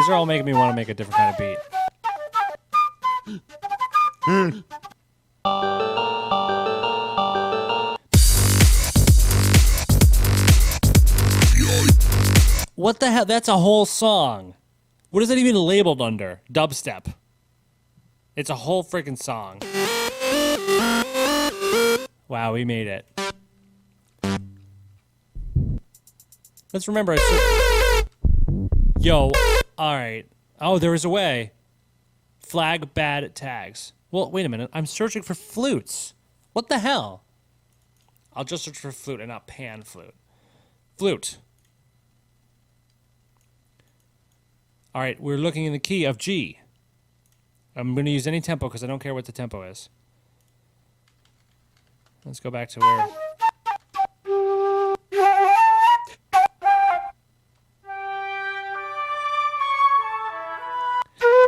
These are all making me want to make a different kind of beat. What the hell? That's a whole song. What is that even labeled under? Dubstep. It's a whole freaking song. Wow, we made it. Let's remember. Yo, alright. Oh, there is a way. Flag bad tags. Well, wait a minute. I'm searching for flutes. What the hell? I'll just search for flute and not pan flute. Flute. Alright, we're looking in the key of G. I'm going to use any tempo because I don't care what the tempo is. Let's go back to where...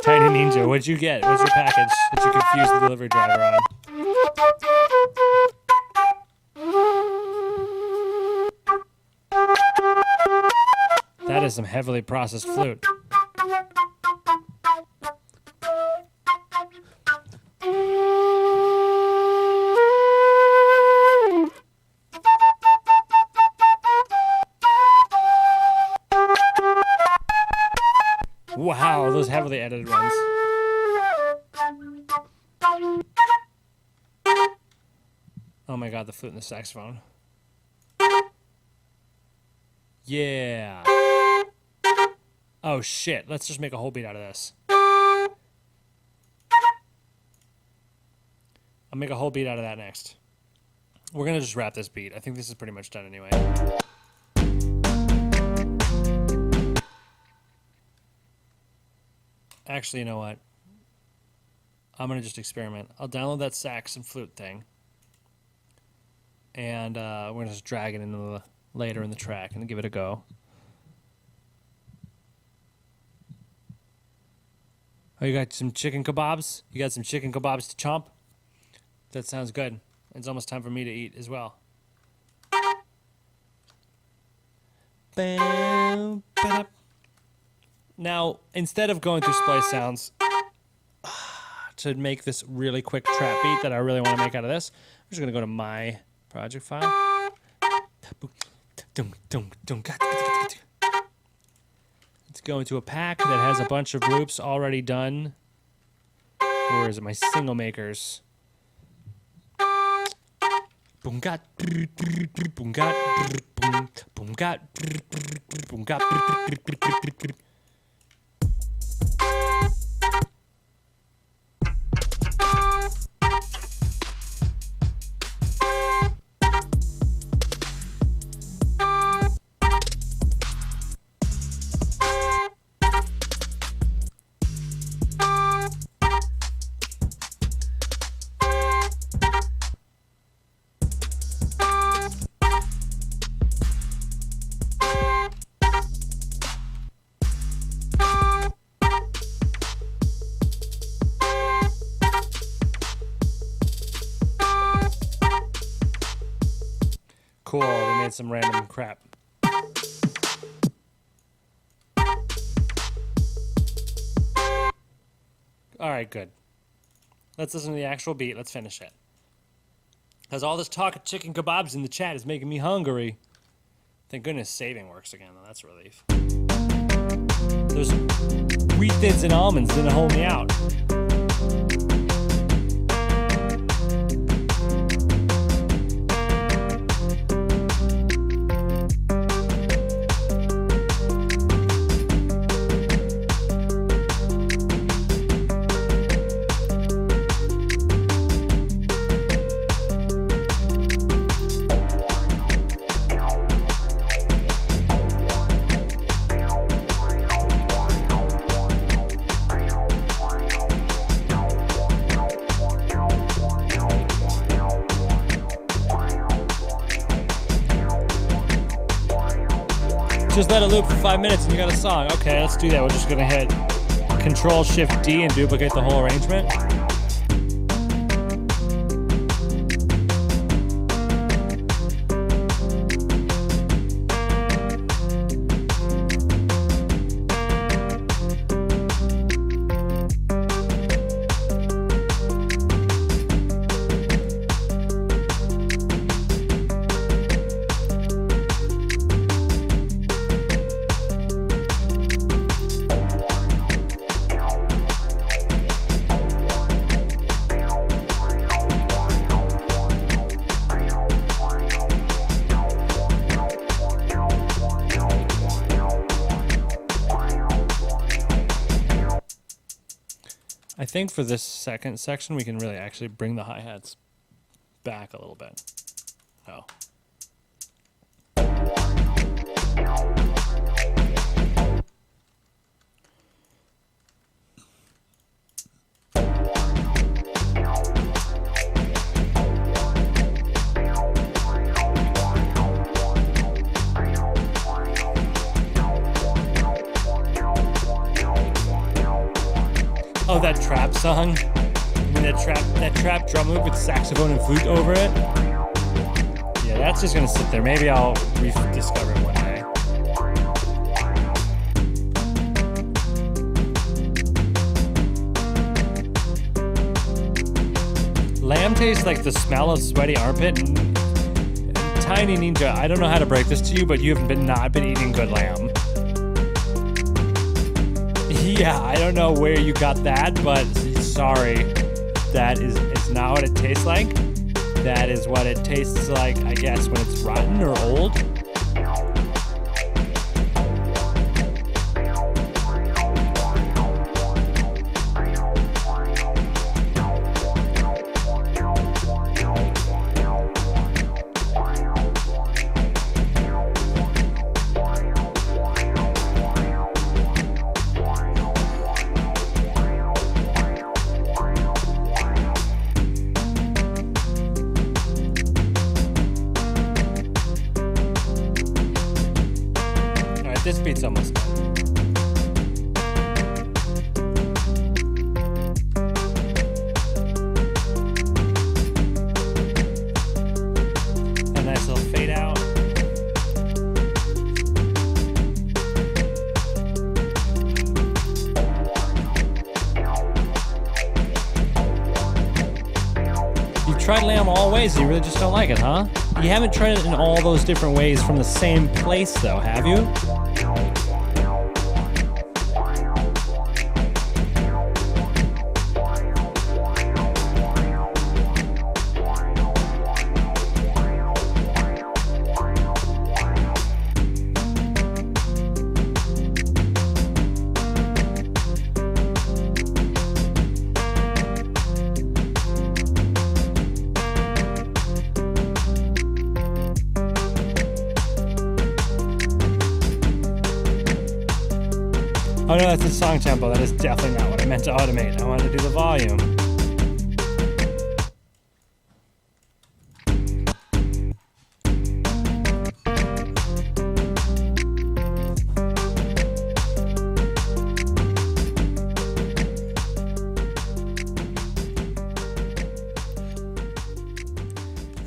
Tiny Ninja, what'd you get? What's your package that you confused the delivery driver on? That is some heavily processed flute. Wow, those heavily edited ones. Oh my god, the flute and the saxophone. Yeah. Oh shit, let's just make a whole beat out of this. I'll make a whole beat out of that next. We're gonna just wrap this beat. I think this is pretty much done anyway. Actually, you know what? I'm going to just experiment. I'll download that sax and flute thing. And we're going to just drag it into the later in the track and give it a go. Oh, you got some chicken kebabs? You got some chicken kebabs to chomp? That sounds good. It's almost time for me to eat as well. Bam, ba-da. Now, instead of going through splice sounds to make this really quick trap beat that I really want to make out of this, I'm just going to go to my project file. Let's go into a pack that has a bunch of loops already done. Where is it? My single makers. Boom-gat, boom-gat, boom-gat, boom-gat. Cool, we made some random crap. Alright, good. Let's listen to the actual beat. Let's finish it. Because all this talk of chicken kebabs in the chat is making me hungry. Thank goodness saving works again, though. That's a relief. Those wheat thins and almonds didn't hold me out. Just let it loop for 5 minutes and you got a song. Okay, let's do that. We're just gonna hit Control-Shift-D and duplicate the whole arrangement. think for this second section, we can really actually bring the hi-hats back a little bit. Oh. Oh, that trap song. I mean, that trap drum loop with saxophone and flute over it. Yeah, that's just gonna sit there. Maybe I'll rediscover it one day. Lamb tastes like the smell of sweaty armpit. Tiny Ninja, I don't know how to break this to you, but you have not been eating good lamb. Yeah, I don't know where you got that, but sorry. That is not what it tastes like. That is what it tastes like, I guess, when it's rotten or old. This beat's almost done. A nice little fade out. You've tried lamb all ways, you really just don't like it, huh? You haven't tried it in all those different ways from the same place, though, have you? Oh no, that's the song tempo. That is definitely not what I meant to automate. I wanted to do the volume.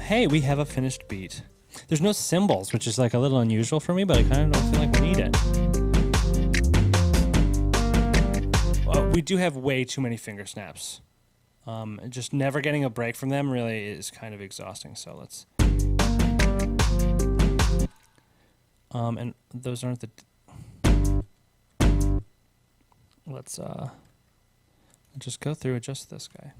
Hey, we have a finished beat. There's no cymbals, which is like a little unusual for me, but I kind of don't feel like we need it. We do have way too many finger snaps. Just never getting a break from them really is kind of exhausting. So let's... and those aren't the... Let's just go through just this guy.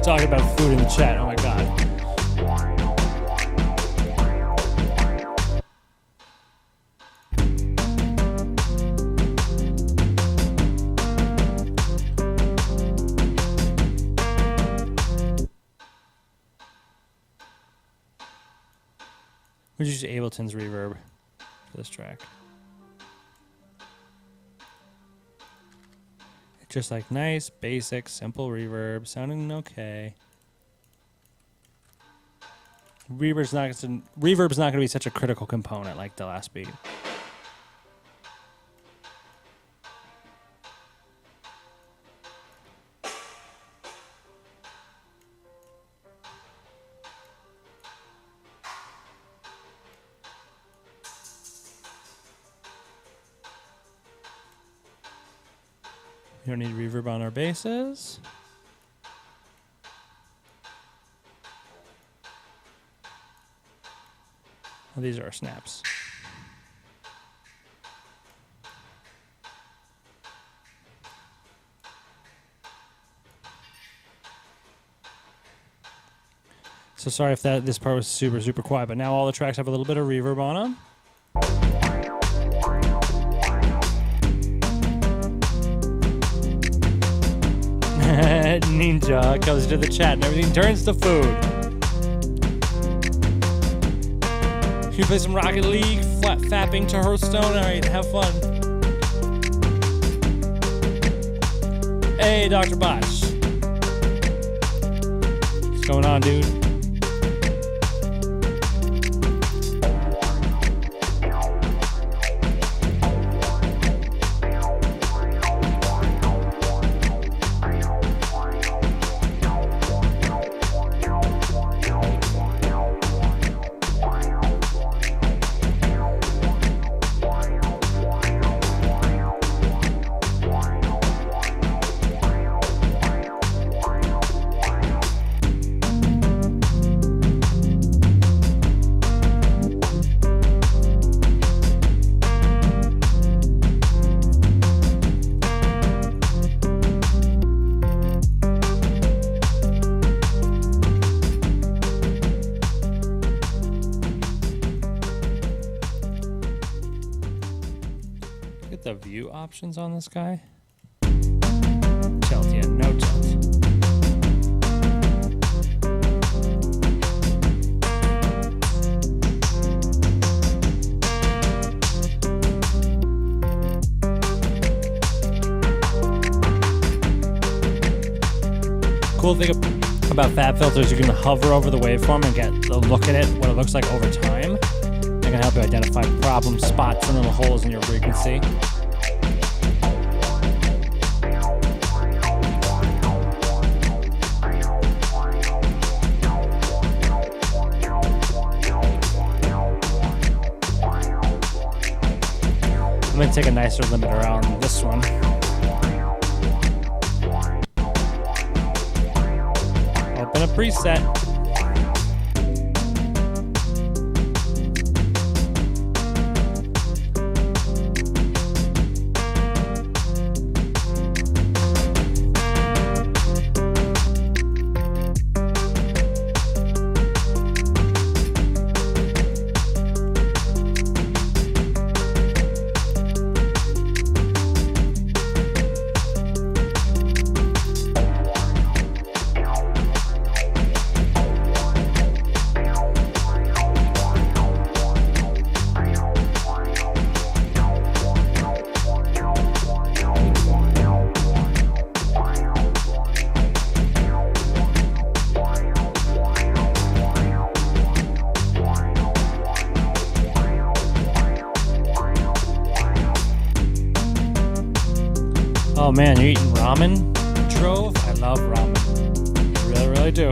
just talking about food in the chat. Oh my god. We'll use Ableton's reverb for this track. Just like nice, basic, simple reverb, sounding okay. Reverb's not going to be such a critical component like the last beat. We don't need reverb on our basses. Well, these are our snaps. So sorry if this part was super quiet, but now all the tracks have a little bit of reverb on them. Ninja comes to the chat and everything turns to food. Should we play some Rocket League? Fapping to Hearthstone? Alright, have fun. Hey, Dr. Bosch. What's going on, dude? The view options on this guy. Tilt, yeah, no tilt. Cool thing about fab filters, you can hover over the waveform and get a look at it, what it looks like over time. They can help you identify problem spots and little holes in your frequency. I'm going to take a nicer limiter on this one. Open a preset. Oh man, you're eating ramen? Trove? I love ramen. I really, really do.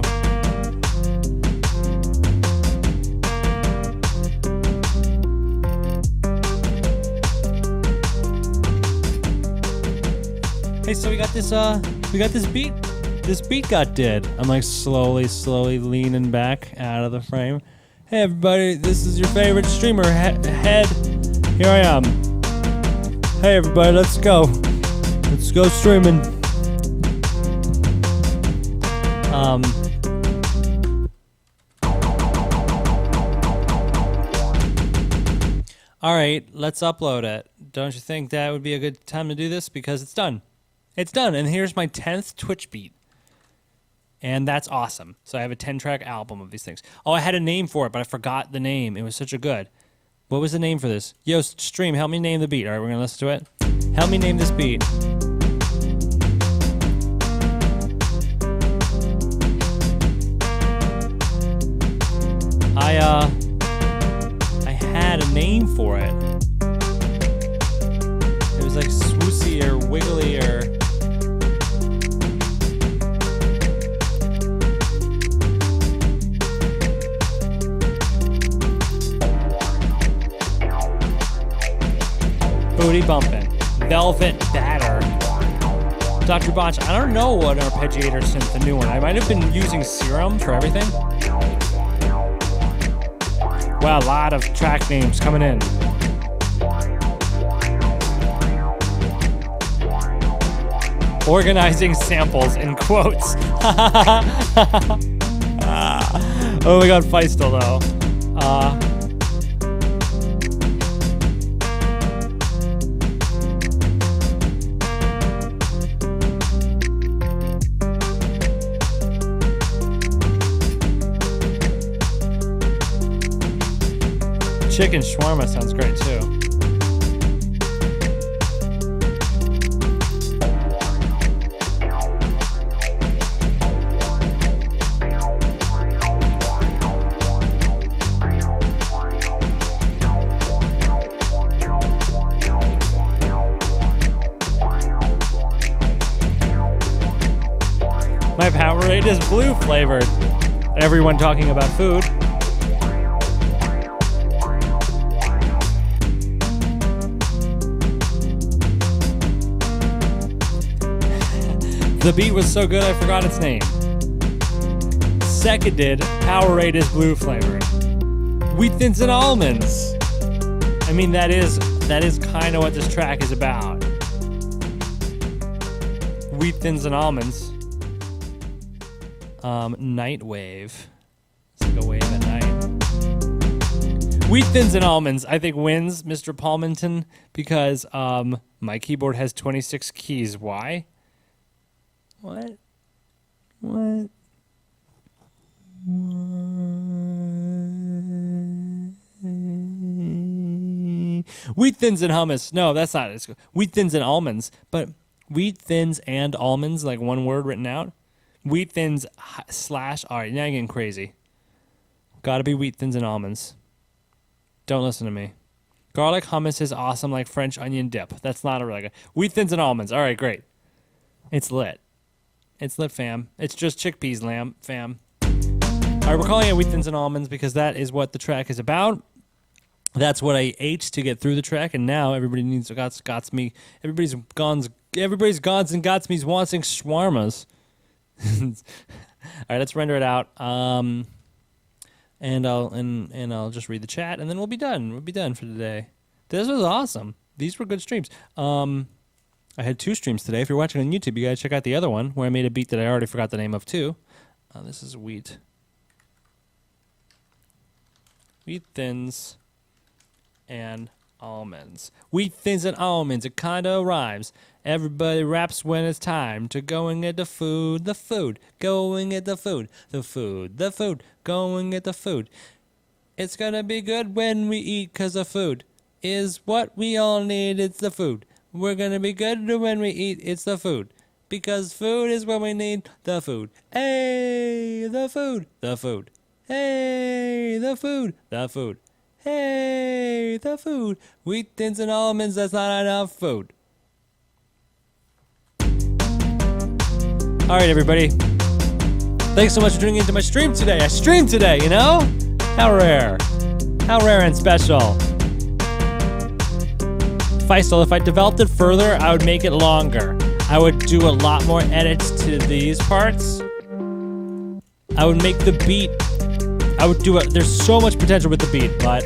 Hey, so we got this beat. This beat got dead. I'm like slowly leaning back out of the frame. Hey everybody, this is your favorite streamer, Head. Here I am. Hey everybody, let's go. Let's go streaming. All right, let's upload it. Don't you think that would be a good time to do this? Because it's done. It's done, and here's my 10th Twitch beat. And that's awesome. So I have a 10-track album of these things. Oh, I had a name for it, but I forgot the name. It was such a good. What was the name for this? Yo, stream, help me name the beat. All right, we're going to listen to it. Help me name this beat. I had a name for it. It was like swoosy or wiggly or... Booty bumping. Velvet batter. Dr. Botch, I don't know what arpeggiator synth, the new one. I might have been using Serum for everything. Wow, a lot of track names coming in. Organizing samples in quotes. Oh, we got Feistel though. Chicken shawarma sounds great too. My Powerade is blue flavored. Everyone talking about food. The beat was so good I forgot its name. Seconded, Powerade is blue flavored. Wheat Thins and Almonds. I mean, that is kind of what this track is about. Wheat Thins and Almonds. Night Wave. It's like a wave at night. Wheat Thins and Almonds, I think, wins Mr. Palminton because my keyboard has 26 keys. Why? What? Wheat Thins and Hummus. No, that's not it. Wheat Thins and Almonds. But Wheat Thins and Almonds, like one word written out. Wheat Thins / all right, now you're getting crazy. Gotta be Wheat Thins and Almonds. Don't listen to me. Garlic hummus is awesome like French onion dip. That's not a really good. Wheat Thins and Almonds. All right, great. It's lit. It's lit, fam. It's just chickpeas, lamb, fam. All right, we're calling it Wheat Thins and Almonds because that is what the track is about. That's what I ate to get through the track, and now everybody needs got me. Everybody's gods and gots me's wanting shawarmas. All right, let's render it out. And I'll just read the chat, and then we'll be done. We'll be done for today. This was awesome. These were good streams. I had 2 streams today. If you're watching on YouTube, you gotta check out the other one where I made a beat that I already forgot the name of too. This is Wheat Thins and Almonds. Wheat Thins and Almonds. It kinda rhymes. Everybody raps when it's time to go and get the food, go and get the food, go and get the food. It's gonna be good when we eat, 'cause the food is what we all need. It's the food. We're gonna be good when we eat. It's the food. Because food is what we need. The food. Hey, the food. Hey, the food. Hey, the food. Wheat Thins and Almonds, that's not enough food. All right, everybody. Thanks so much for tuning into my stream today. I streamed today, you know? How rare. How rare and special. Feistel, if I developed it further, I would make it longer. I would do a lot more edits to these parts. I would make the beat. I would do it. There's so much potential with the beat, but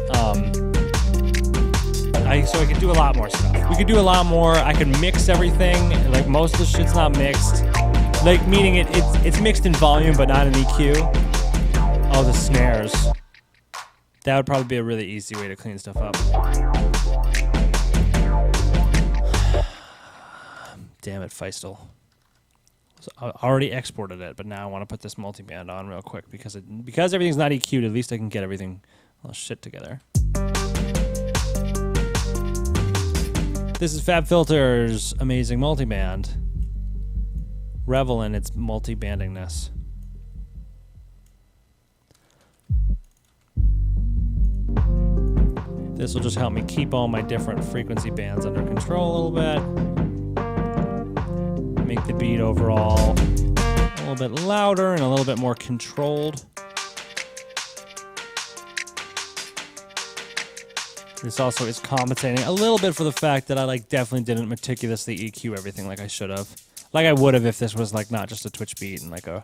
so I could do a lot more stuff. We could do a lot more. I could mix everything. Like most of the shit's not mixed. Like, meaning it's mixed in volume, but not in EQ. Oh, the snares. That would probably be a really easy way to clean stuff up. Damn it, Feistel. So I already exported it, but now I want to put this multiband on real quick because everything's not EQ'd. At least I can get everything all shit together. This is Fab Filter's amazing multiband. Revel in its multi-bandingness. This will just help me keep all my different frequency bands under control a little bit. Make the beat overall a little bit louder and a little bit more controlled. This also is compensating a little bit for the fact that I definitely didn't meticulously EQ everything like I should have. Like I would have if this was not just a Twitch beat and like a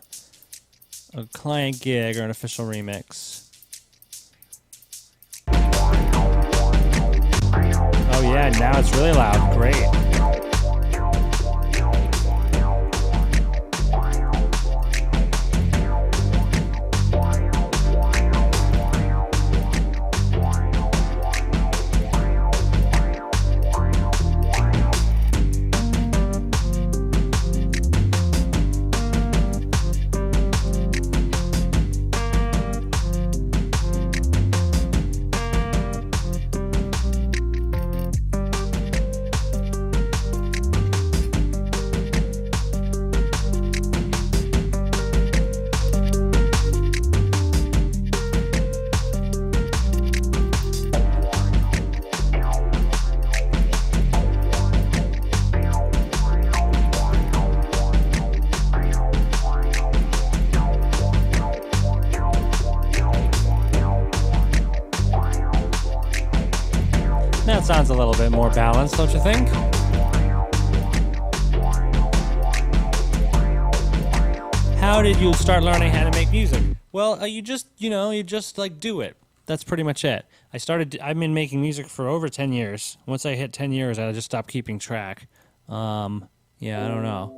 client gig or an official remix. Oh yeah, now it's really loud. Great. That sounds a little bit more balanced, don't you think? How did you start learning how to make music? Well, you just do it. That's pretty much it. I've been making music for over 10 years. Once I hit 10 years, I just stopped keeping track. Yeah, I don't know.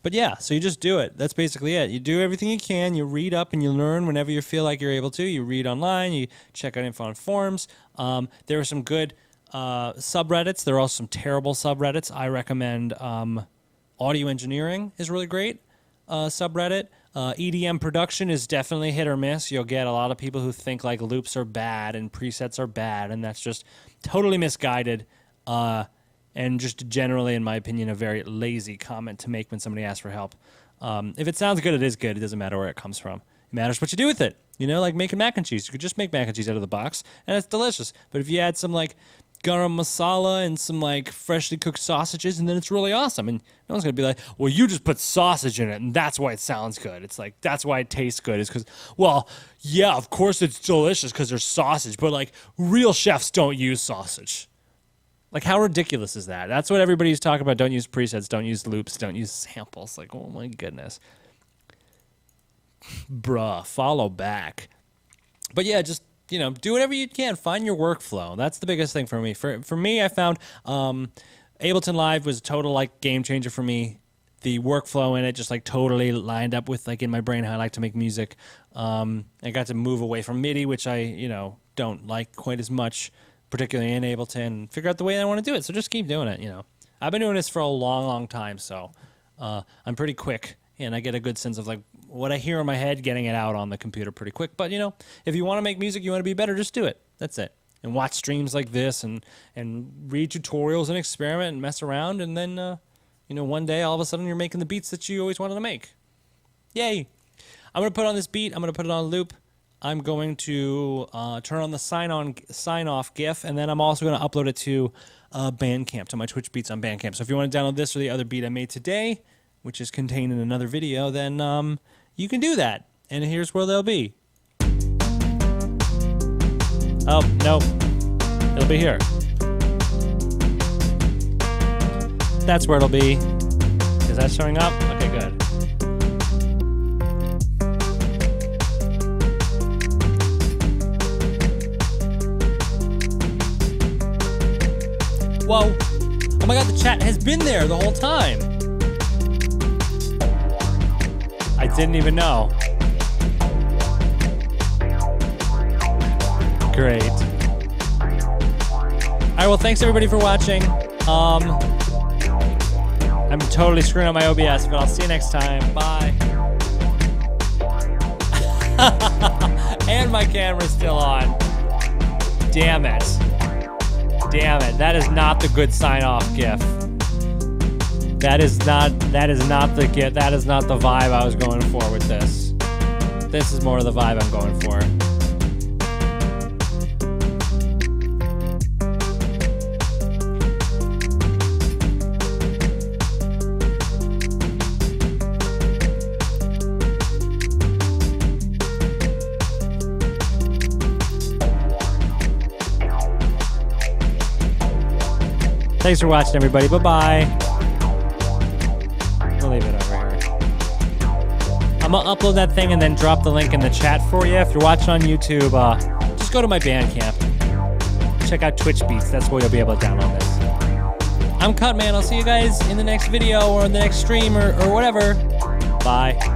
But yeah, so you just do it. That's basically it. You do everything you can. You read up and you learn whenever you feel like you're able to. You read online. You check out info on forums. There are some good subreddits. There are also some terrible subreddits. I recommend Audio Engineering is really great subreddit. EDM production is definitely hit or miss. You'll get a lot of people who think loops are bad and presets are bad, and that's just totally misguided. And just generally, in my opinion, a very lazy comment to make when somebody asks for help. If it sounds good, it is good. It doesn't matter where it comes from. It matters what you do with it. Like making mac and cheese. You could just make mac and cheese out of the box, and it's delicious. But if you add some garam masala and some freshly cooked sausages, and then it's really awesome. And no one's gonna be like, well, you just put sausage in it, and that's why it sounds good. It's that's why it tastes good. Is because, well, yeah, of course it's delicious because there's sausage. But real chefs don't use sausage. How ridiculous is that? That's what everybody's talking about. Don't use presets, don't use loops, don't use samples. Oh my goodness. Bruh, follow back. But yeah, just, do whatever you can. Find your workflow. That's the biggest thing for me. For me, I found Ableton Live was a total game changer for me. The workflow in it just totally lined up with in my brain how I like to make music. I got to move away from MIDI, which I, don't like quite as much, particularly in Ableton, and figure out the way I want to do it. So just keep doing it, I've been doing this for a long, long time, so I'm pretty quick, and I get a good sense of what I hear in my head, getting it out on the computer pretty quick. But, if you want to make music, you want to be better, just do it. That's it. And watch streams like this and read tutorials and experiment and mess around, and then, one day, all of a sudden, you're making the beats that you always wanted to make. Yay. I'm going to put on this beat. I'm going to put it on loop. I'm going to turn on the sign-off GIF, and then I'm also going to upload it to Bandcamp, to my Twitch beats on Bandcamp. So if you want to download this or the other beat I made today, which is contained in another video, then you can do that. And here's where they'll be. Oh, no. It'll be here. That's where it'll be. Is that showing up? Okay, good. Whoa. Oh my god, the chat has been there the whole time. Didn't even know. Great. All right, well, thanks everybody for watching. I'm totally screwing up my OBS, but I'll see you next time. Bye. And my camera's still on. Damn it. Damn it. That is not the good sign-off gif. That is not the gift. That is not the vibe I was going for with this. This is more of the vibe I'm going for. Thanks for watching, everybody. Bye-bye. We'll leave it over here. I'm going to upload that thing and then drop the link in the chat for you. If you're watching on YouTube, just go to my Bandcamp. Check out Twitch Beats. That's where you'll be able to download this. I'm Cutman. I'll see you guys in the next video or in the next stream or whatever. Bye.